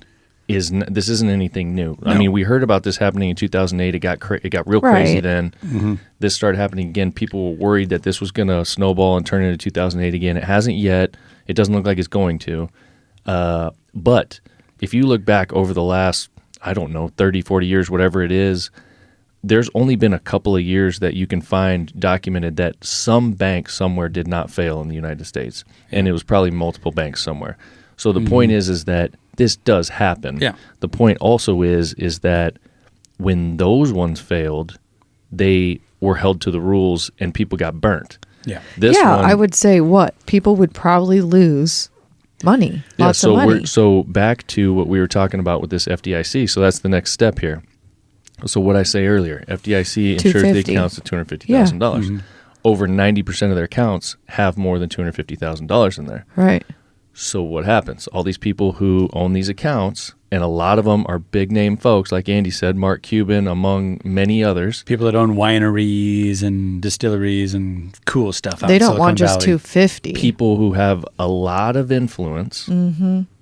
This isn't anything new. No. I mean, we heard about this happening in 2008. It got real crazy then. Mm-hmm. This started happening again. People were worried that this was going to snowball and turn into 2008 again. It hasn't yet. It doesn't look like it's going to. But if you look back over the last, 30, 40 years, whatever it is, there's only been a couple of years that you can find documented that some bank somewhere did not fail in the United States. And it was probably multiple banks somewhere. So the point is that this does happen. Yeah. The point also is that when those ones failed, they were held to the rules and people got burnt. Yeah. I would say people would probably lose money, lots of money. So back to what we were talking about with this FDIC. So that's the next step here. So what I say earlier, FDIC insures the accounts at $250,000. Yeah. Mm-hmm. Over 90% of their accounts have more than $250,000 in there. Right. So what happens? All these people who own these accounts, and a lot of them are big name folks, like Andy said, Mark Cuban, among many others. People that own wineries and distilleries and cool stuff. They don't want just $250. People who have a lot of influence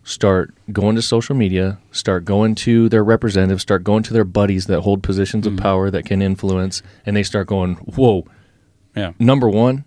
start going to social media, start going to their representatives, start going to their buddies that hold positions of power that can influence, and they start going, whoa, number one,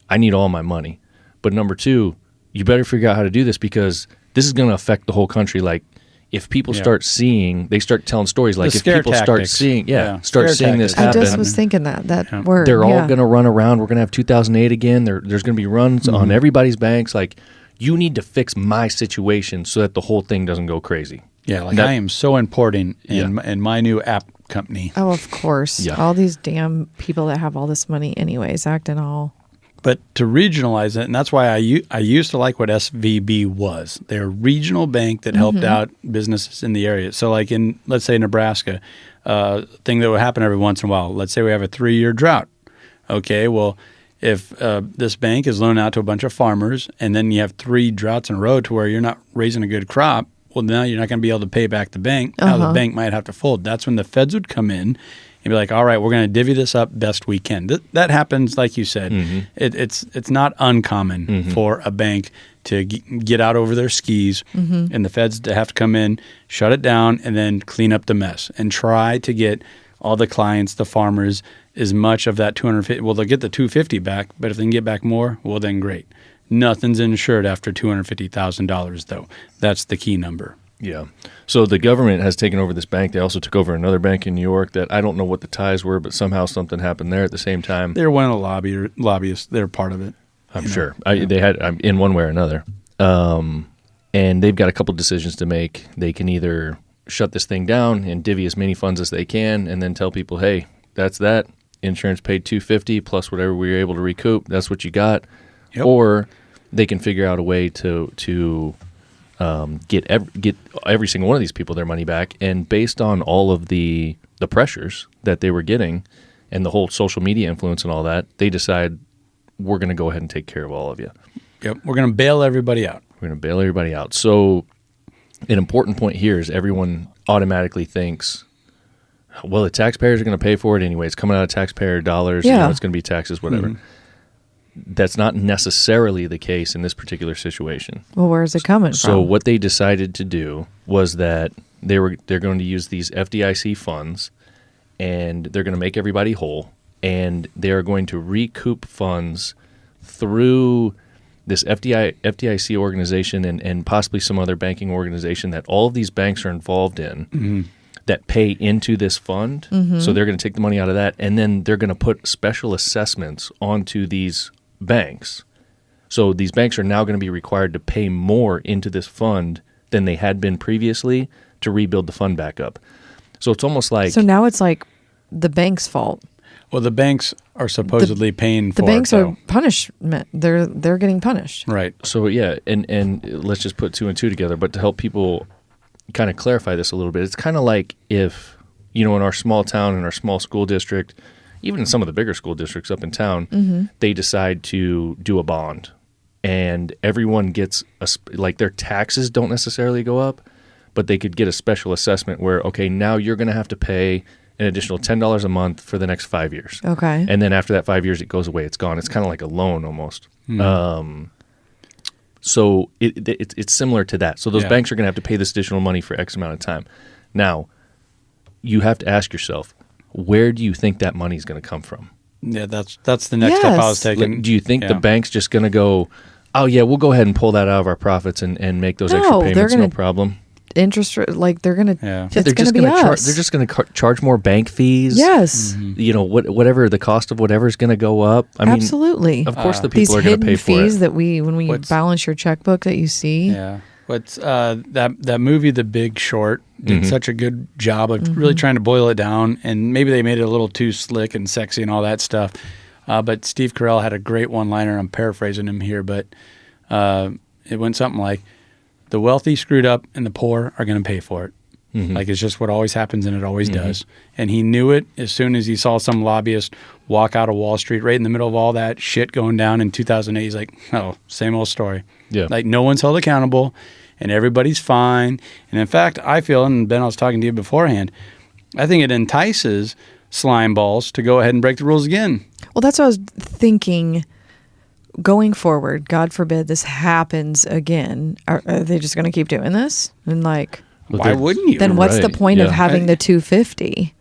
I need all my money. But number two, you better figure out how to do this because this is going to affect the whole country. Like, if people start seeing, they start telling stories. Like, if people start seeing, start seeing this happen. I just was thinking that word. They're all going to run around. We're going to have 2008 again. There's going to be runs on everybody's banks. Like, you need to fix my situation so that the whole thing doesn't go crazy. Yeah, like I am so important in my new app company. Oh, of course. Yeah. All these damn people that have all this money anyways, acting all... But to regionalize it, and that's why I used to like what SVB was. They're a regional bank that helped out businesses in the area. So like in, let's say, Nebraska, thing that would happen every once in a while. Let's say we have a 3-year drought. Okay, well, if this bank is loaning out to a bunch of farmers and then you have 3 droughts in a row to where you're not raising a good crop, well, now you're not going to be able to pay back the bank. Now the bank might have to fold. That's when the feds would come in and be like, all right, we're going to divvy this up best we can. That happens, like you said. It's not uncommon for a bank to get out over their skis and the feds to have to come in, shut it down, and then clean up the mess and try to get all the clients, the farmers, as much of that $250. Well, they'll get the $250 back, but if they can get back more, well, then great. Nothing's insured after $250,000, though. That's the key number. Yeah. So the government has taken over this bank. They also took over another bank in New York that I don't know what the ties were, but somehow something happened there at the same time. They're one of the lobbyists. They're part of it. I'm sure. They had in one way or another. And they've got a couple decisions to make. They can either shut this thing down and divvy as many funds as they can and then tell people, hey, that's that. Insurance paid $250 plus whatever we were able to recoup. That's what you got. Yep. Or they can figure out a way to get every single one of these people their money back. And based on all of the pressures that they were getting and the whole social media influence and all that, they decide we're going to go ahead and take care of all of you. Yep, we're going to bail everybody out. We're going to bail everybody out. So an important point here is everyone automatically thinks, well, the taxpayers are going to pay for it anyway. It's coming out of taxpayer dollars. Yeah. It's going to be taxes, whatever. That's not necessarily the case in this particular situation. Well, where is it coming from? So what they decided to do was that they're going to use these FDIC funds, and they're going to make everybody whole, and they are going to recoup funds through this FDIC organization and possibly some other banking organization that all of these banks are involved in that pay into this fund. So they're going to take the money out of that, and then they're going to put special assessments onto these banks. So these banks are now going to be required to pay more into this fund than they had been previously to rebuild the fund back up. So it's almost like... So now it's like the bank's fault. Well, the banks are supposedly paying for it. The banks are punishment. They're getting punished. Right. So, yeah, and let's just put 2 and 2 together. But to help people kind of clarify this a little bit, it's kind of like if, in our small town, in our small school district, even in some of the bigger school districts up in town, they decide to do a bond. And everyone gets, their taxes don't necessarily go up, but they could get a special assessment where, okay, now you're going to have to pay an additional $10 a month for the next 5 years. Okay. And then after that 5 years, it goes away. It's gone. It's kind of like a loan almost. So it's similar to that. So those Yeah. banks are going to have to pay this additional money for X amount of time. Now, you have to ask yourself, where do you think that money is going to come from? Yeah, that's the next step I was Yes. taking. Like, do you think the Yeah. bank's just going to go, oh, yeah, we'll go ahead and pull that out of our profits and make those extra No, they're payments, no gonna- problem? Interest rate, like they're gonna. Yeah. It's They're gonna just be gonna us. they're just going to charge more bank fees. Yes, You know, whatever the cost of whatever is going to go up. I mean, absolutely. of course, the These people are going to hidden pay for fees it. that when we What's- balance your checkbook that you see. Yeah. What's that movie, The Big Short, did Mm-hmm. such a good job of really trying to boil it down, and maybe they made it a little too slick and sexy and all that stuff. But Steve Carell had a great one-liner. I'm paraphrasing him here, but it went something like, "The wealthy screwed up, and the poor are going to pay for it." Like it's just what always happens, and it always does. And he knew it as soon as he saw some lobbyist walk out of Wall Street right in the middle of all that shit going down in 2008. He's like, "Oh, same old story." Yeah. Like no one's held accountable, and everybody's fine. And in fact, I feel, and Ben, I was talking to you beforehand, I think it entices slime balls to go ahead and break the rules again. Well, that's what I was thinking. Going forward, God forbid this happens again. Are they just going to keep doing this? And like, But Why they're- wouldn't you? then what's the Right, point of yeah. having the 250?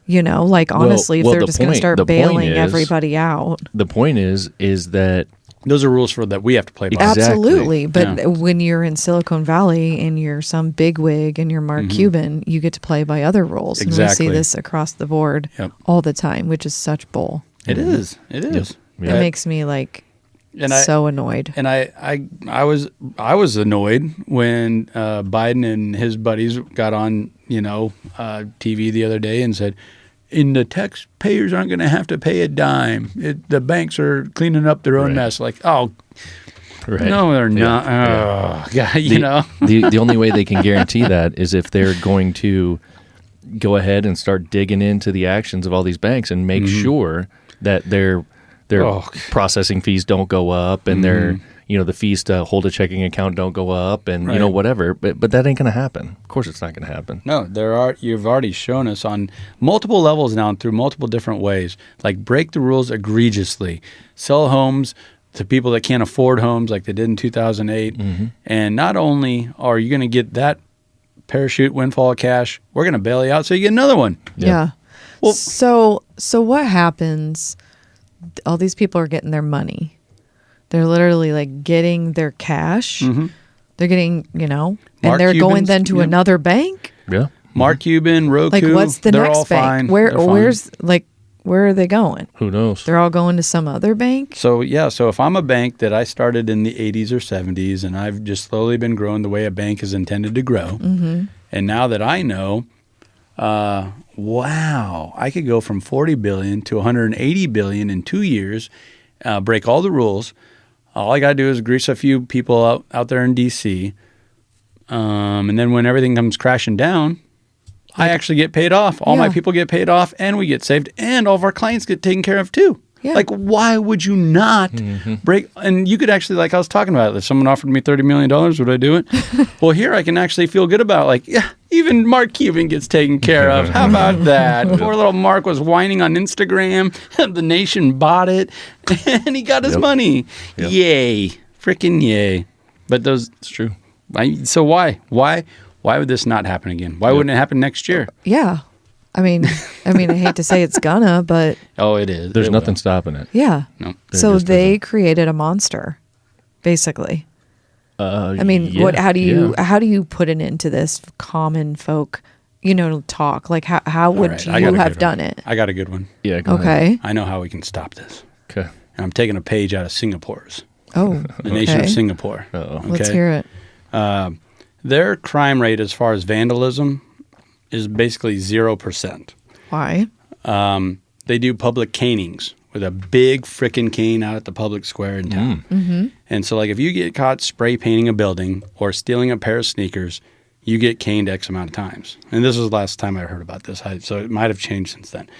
You know, like honestly, well, if they're the just going to point- start the point bailing is- everybody out. The point is that Those are rules that we have to play by. Exactly. Absolutely. But Yeah. when you're in Silicon Valley and you're some bigwig and you're Mark Cuban, you get to play by other rules. And Exactly. we see this across the board Yep. all the time, which is such bull. It is. It is. Yeah. It makes me like And so annoyed. And I was annoyed when Biden and his buddies got on TV the other day and said, "And the taxpayers aren't going to have to pay a dime. The banks are cleaning up their own Right. mess." Like, oh right. no, they're Yeah. not. Oh, God, the only way they can guarantee that is if they're going to go ahead and start digging into the actions of all these banks and make sure that their Oh. processing fees don't go up and their the fees to hold a checking account don't go up and Right. whatever. But that ain't going to happen. Of course, it's not going to happen. No, you've already shown us on multiple levels now and through multiple different ways. Like break the rules egregiously, sell homes to people that can't afford homes, like they did in 2008. And not only are you going to get that parachute windfall of cash, we're going to bail you out so you get another one. Yeah. Well- so what happens? All these people are getting their money. They're literally like getting their cash. They're getting, and Mark they're going Cuban's- then to yeah. another bank. Yeah. Mark Cuban, Roku, Like, what's the they're all next bank? fine. They're fine. Where are they going? Who knows? They're all going to some other bank. So if I'm a bank that I started in the 80s or 70s and I've just slowly been growing the way a bank is intended to grow, and now that I know, wow, I could go from 40 billion to 180 billion in 2 years, break all the rules. All I got to do is grease a few people out there in D.C., and then when everything comes crashing down, I actually get paid off. All my Yeah. people get paid off, and we get saved, and all of our clients get taken care of too. Yeah. Like, why would you not break? And you could actually, like I was talking about, if someone offered me $30 million, would I do it? Well, here I can actually feel good about, like, yeah, even Mark Cuban gets taken care of. How about that? Poor little Mark was whining on Instagram. The Nation bought it, and he got his money. Yep. Yay. Freaking yay. But It's true. so why would this not happen again? Why wouldn't it happen next year? Yeah. I mean, I hate to say it's gonna, but Oh, it is. There's It nothing will. stopping it. yeah. No. So just they created a monster, basically. I mean, Yeah, how do you put an end to this common folk, talk? Like how would All right, I got you a have good done one. it? I got a good one. Yeah. Go ahead. Okay. I know how we can stop this. Okay. And I'm taking a page out of Singapore's, Oh, the nation of okay. Singapore. Uh-oh. Let's hear it. Their crime rate as far as vandalism is basically 0%. Why? They do public canings with a big frickin' cane out at the public square in town. Mm-hmm. And so, like, if you get caught spray painting a building or stealing a pair of sneakers, you get caned X amount of times. And this was the last time I heard about this, so it might have changed since then.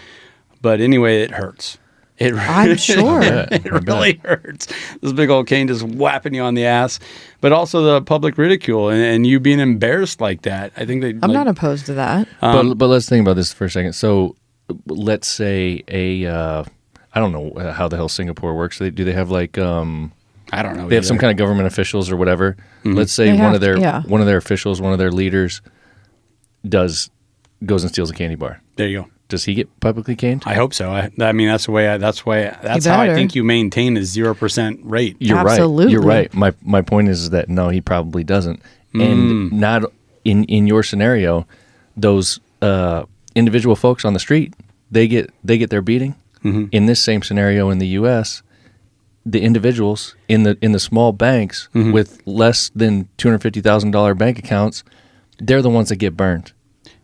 But anyway, it hurts. I'm sure. It really hurts. This big old cane just whapping you on the ass. But also the public ridicule and you being embarrassed like that. I think they. I'm not opposed to that. But let's think about this for a second. So let's say I don't know how the hell Singapore works. Do they have like I don't know. They have some kind of government officials or whatever. Let's say They one have of their to, yeah. one of their officials, one of their leaders, goes and steals a candy bar. There you go. Does he get publicly caned? I hope so. I mean, that's the way. That's how I better. think you maintain a 0% rate. You're Absolutely. right. You're right. My point is that no, he probably doesn't. And not in your scenario, those individual folks on the street, they get their beating. In this same scenario in the U.S., the individuals in the small banks with less than $250,000 bank accounts, they're the ones that get burned.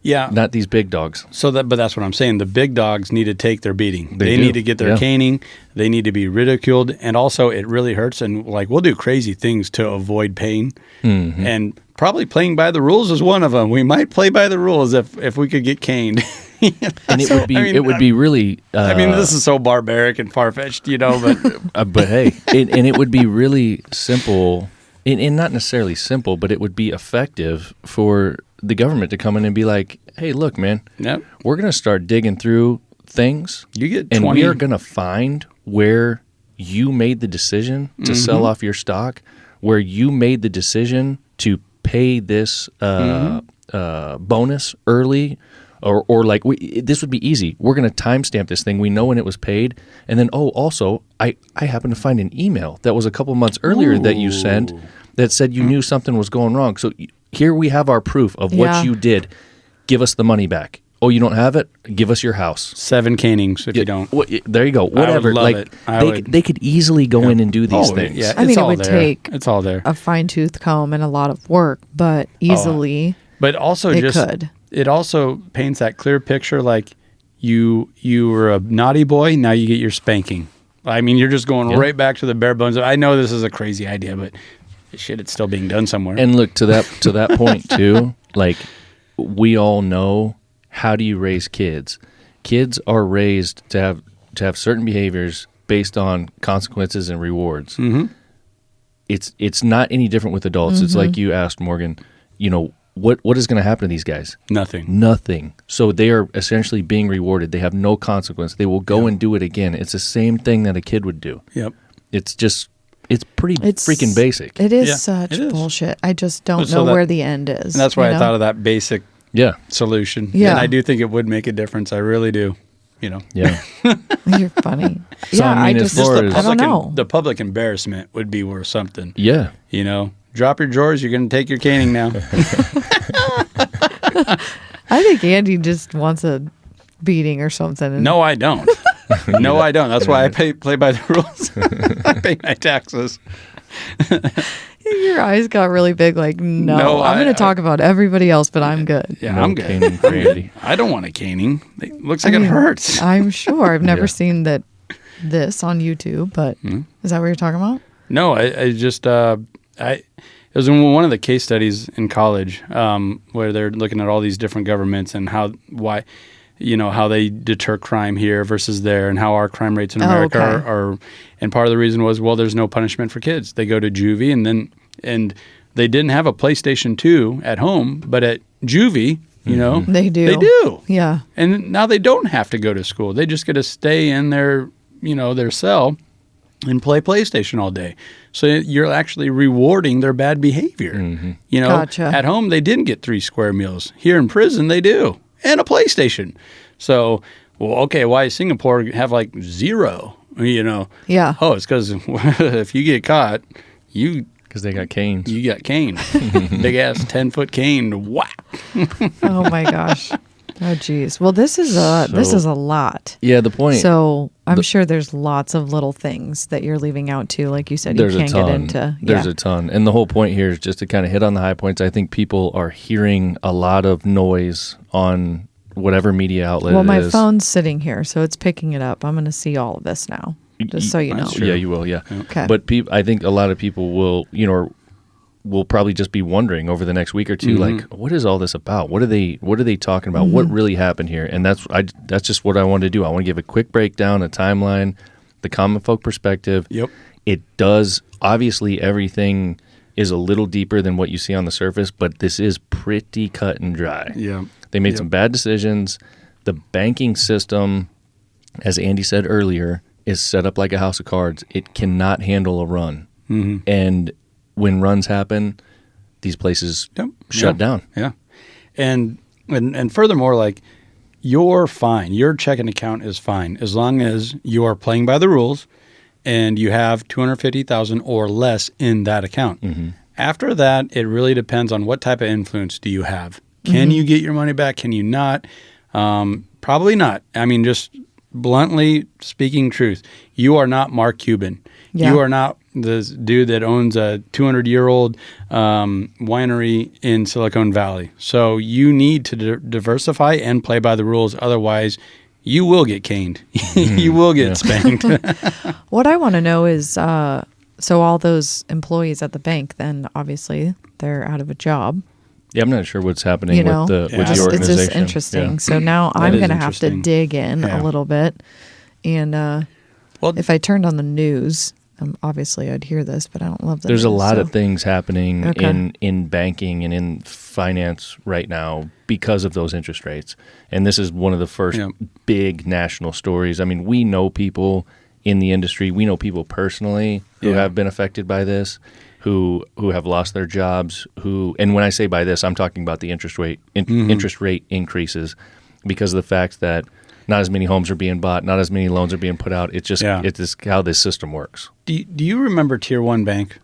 Yeah. Not these big dogs. But that's what I'm saying. The big dogs need to take their beating. They do. need to get their caning. They need to be ridiculed. And also, it really hurts. And we'll do crazy things to avoid pain. And probably playing by the rules is one of them. We might play by the rules if we could get caned. And it would be really. I mean, this is so barbaric and far fetched, but But hey, and it would be really simple, and not necessarily simple, but it would be effective for the government to come in and be like, "Hey, look, man, Yep. we're going to start digging through things, You get and 20 we are going to find where you made the decision to sell off your stock, where you made the decision to pay this bonus early." Or this would be easy. We're going to timestamp this thing. We know when it was paid. And then, also, I happen to find an email that was a couple months earlier that you sent that said you knew something was going wrong. So here we have our proof of what Yeah. you did. Give us the money back. Oh, you don't have it? Give us your house. 7 canings if you don't. There you go. Whatever. love it. They could easily go in and do these things. Yeah, I mean, it's it all would there. take It's all there. a fine-tooth comb and a lot of work, but easily But also it could. It also paints that clear picture like you were a naughty boy, now you get your spanking. I mean, you're just going right back to the bare bones. I know this is a crazy idea, but shit, it's still being done somewhere. And look, to that point too, like we all know, how do you raise kids? Kids are raised to have certain behaviors based on consequences and rewards. It's not any different with adults. It's like you asked, Morgan, what is going to happen to these guys? Nothing. So they are essentially being rewarded. They have no consequence. They will go and do it again. It's the same thing that a kid would do. Yep. It's pretty freaking basic. It is Yeah, such it is. bullshit. I just don't So know where the end is. And that's why you I know? thought of that basic Yeah. solution. Yeah. And I do think it would make a difference. I really do. Yeah. You're funny. So, yeah, I mean, as just far I as- don't know. The public embarrassment would be worth something. Yeah. Drop your drawers. You're going to take your caning now. I think Andy just wants a beating or something. And No, I don't. No, I don't. That's why I play by the rules. I pay my taxes. your eyes got really big. Like, no, I'm going to talk about everybody else, but I'm good. Yeah, No I'm good. caning for Andy. I don't want a caning. It looks like I mean, it hurts. I'm sure. I've never Yeah. seen this on YouTube, but is that what you're talking about? No, I just it was in one of the case studies in college where they're looking at all these different governments and how they deter crime here versus there, and how our crime rates in America okay. are. And part of the reason was, well, there's no punishment for kids. They go to juvie, and they didn't have a PlayStation 2 at home, but at juvie, They do. They do. Yeah. And now they don't have to go to school. They just get to stay in their cell and play PlayStation all day. So you're actually rewarding their bad behavior. Gotcha. At home they didn't get 3 square meals. Here in prison they do, and a PlayStation. So, well, okay, why does Singapore have like 0? Yeah. Oh, it's because if you get caught, you Because they got canes. got caned. Big ass 10-foot cane. Whack. Oh my gosh. Oh geez. Well, this is a lot. Yeah, the point. So I'm sure there's lots of little things that you're leaving out too. Like you said, you There's can't a ton. get into. There's a ton. And the whole point here is just to kind of hit on the high points. I think people are hearing a lot of noise on whatever media outlet Well, it my is. phone's sitting here, so it's picking it up. I'm going to see all of this now, just so you know. That's true. Yeah, you will, yeah. Okay. But I think a lot of people will probably just be wondering over the next week or two, like, what is all this about? What are they talking about? What really happened here? And that's just what I wanted to do. I want to give a quick breakdown, a timeline, the common folk perspective. Yep. It does, obviously everything is a little deeper than what you see on the surface, but this is pretty cut and dry. Yeah. They made some bad decisions. The banking system, as Andy said earlier, is set up like a house of cards. It cannot handle a run. And when runs happen, these places shut down. Yeah. And furthermore, like, you're fine. Your checking account is fine as long as you are playing by the rules and you have $250,000 or less in that account. After that, it really depends on what type of influence do you have. Can you get your money back? Can you not? Probably not. I mean, just bluntly speaking truth, you are not Mark Cuban. Yeah. You are not this dude that owns a 200-year-old winery in Silicon Valley. So you need to diversify and play by the rules. Otherwise, you will get caned. You will get spanked. What I want to know is, so all those employees at the bank, then obviously they're out of a job. Yeah, I'm not sure what's happening You know, with the Yeah. organization. it's just interesting. Yeah. So now I'm is going to have to interesting. dig in Yeah. a little bit. And Well, if I turned on the news, obviously I'd hear this, but I don't love the There's a news, lot so- of things happening Okay. in banking and in finance right now because of those interest rates. And this is one of the first big national stories. I mean, we know people in the industry. We know people personally who have been affected by this, who have lost their jobs, and when I say by this, I'm talking about the interest rate increases because of the fact that not as many homes are being bought, not as many loans are being put out. It's just it's how this system works. do you remember Tier 1 Bank?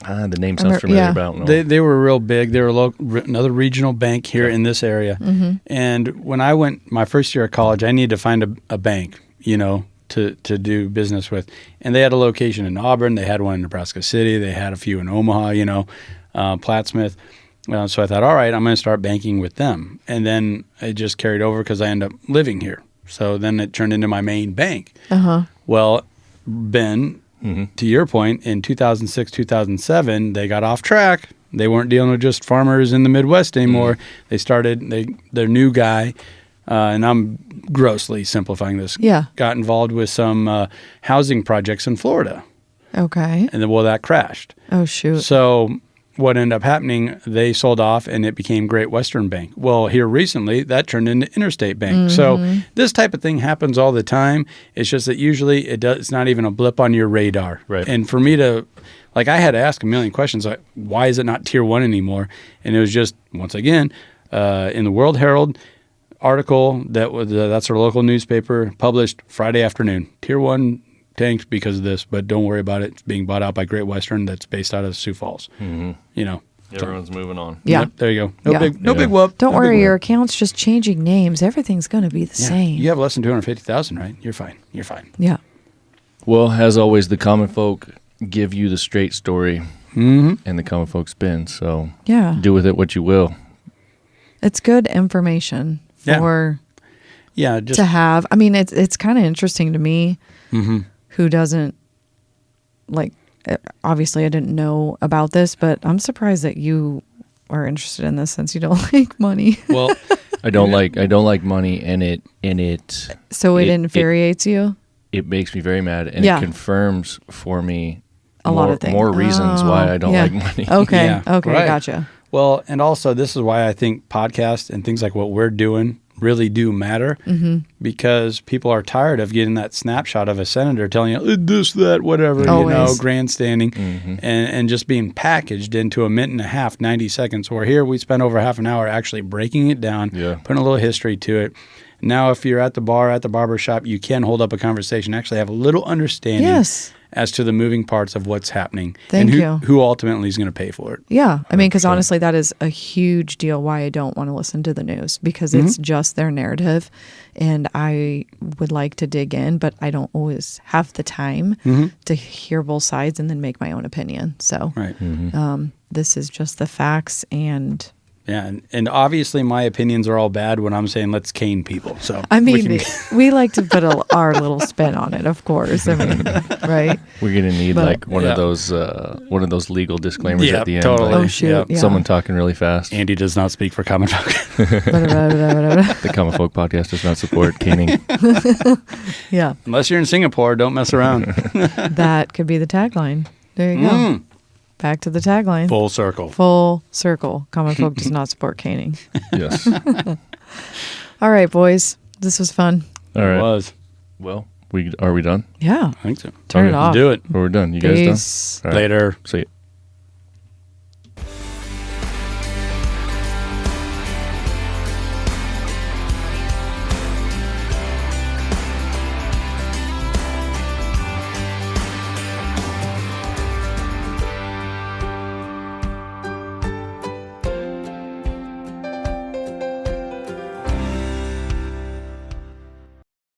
The name sounds familiar, but I don't know. They were real big. They were another regional bank here in this area. And when I went my first year of college, I needed to find a bank, to do business with. And they had a location in Auburn. They had one in Nebraska City. They had a few in Omaha, Plattsmouth. So I thought, all right, I'm going to start banking with them. And then it just carried over because I ended up living here. So then it turned into my main bank. Well, Ben, to your point, in 2006, 2007, they got off track. They weren't dealing with just farmers in the Midwest anymore. They started, their new guy, and I'm grossly simplifying this, got involved with some housing projects in Florida. Okay. And then, that crashed. Oh, shoot. So what ended up happening, they sold off and it became Great Western Bank. Well, here recently, that turned into Interstate Bank. So this type of thing happens all the time. It's just that usually it's not even a blip on your radar. Right. And for me to, I had to ask a million questions, like, why is it not Tier 1 anymore? And it was just, once again, in the World Herald article, that's our local newspaper, published Friday afternoon. Tier 1 tanked because of this, but don't worry about it. It's being bought out by Great Western that's based out of Sioux Falls. Everyone's moving on. Yeah. Yep, there you go. No big whoop. Don't No big worry, whoop. your account's just changing names. Everything's going to be the same. You have less than 250,000, right? You're fine. Yeah. Well, as always, the common folk give you the straight story, and the common folk spin. So Yeah. do with it what you will. It's good information for just to have. I mean, it's kind of interesting to me who doesn't obviously I didn't know about this, but I'm surprised that you are interested in this since you don't like money. well, I don't like money, and it So it infuriates you? It makes me very mad, and Yeah. it confirms for me A lot of things. more reasons why I don't like money. Okay. Yeah, Okay. right. Gotcha. Well, and also this is why I think podcasts and things like what we're doing really do matter, because people are tired of getting that snapshot of a senator telling you this, that, whatever, Always. grandstanding, and just being packaged into a minute and a half, 90 seconds. Where here we spend over half an hour actually breaking it down, putting a little history to it. Now, if you're at the bar, at the barber shop, you can hold up a conversation, actually have a little understanding as to the moving parts of what's happening Thank and you. who ultimately is going to pay for it. Yeah. I mean, because honestly, that is a huge deal why I don't want to listen to the news, because it's just their narrative. And I would like to dig in, but I don't always have the time to hear both sides and then make my own opinion. So Right. this is just the facts. And Yeah, and obviously my opinions are all bad when I'm saying let's cane people. So I mean, we we like to put our little spin on it, of course. I mean, right? We're gonna need But- one of those legal disclaimers Yeah, at the end. totally. Like Oh, shoot. Yeah. someone talking really fast. Andy does not speak for common folk. The Common Folk Podcast does not support caning. Yeah. Unless you're in Singapore, don't mess around. That could be the tagline. There you go. Back to the tagline. Full circle. Full circle. Common folk does not support caning. Yes. All right, boys. This was fun. All right. It was. Well, Are we done? Yeah. I think so. Turn it off. Do it. Or we're done? You guys Peace. done? All right. Later. See you.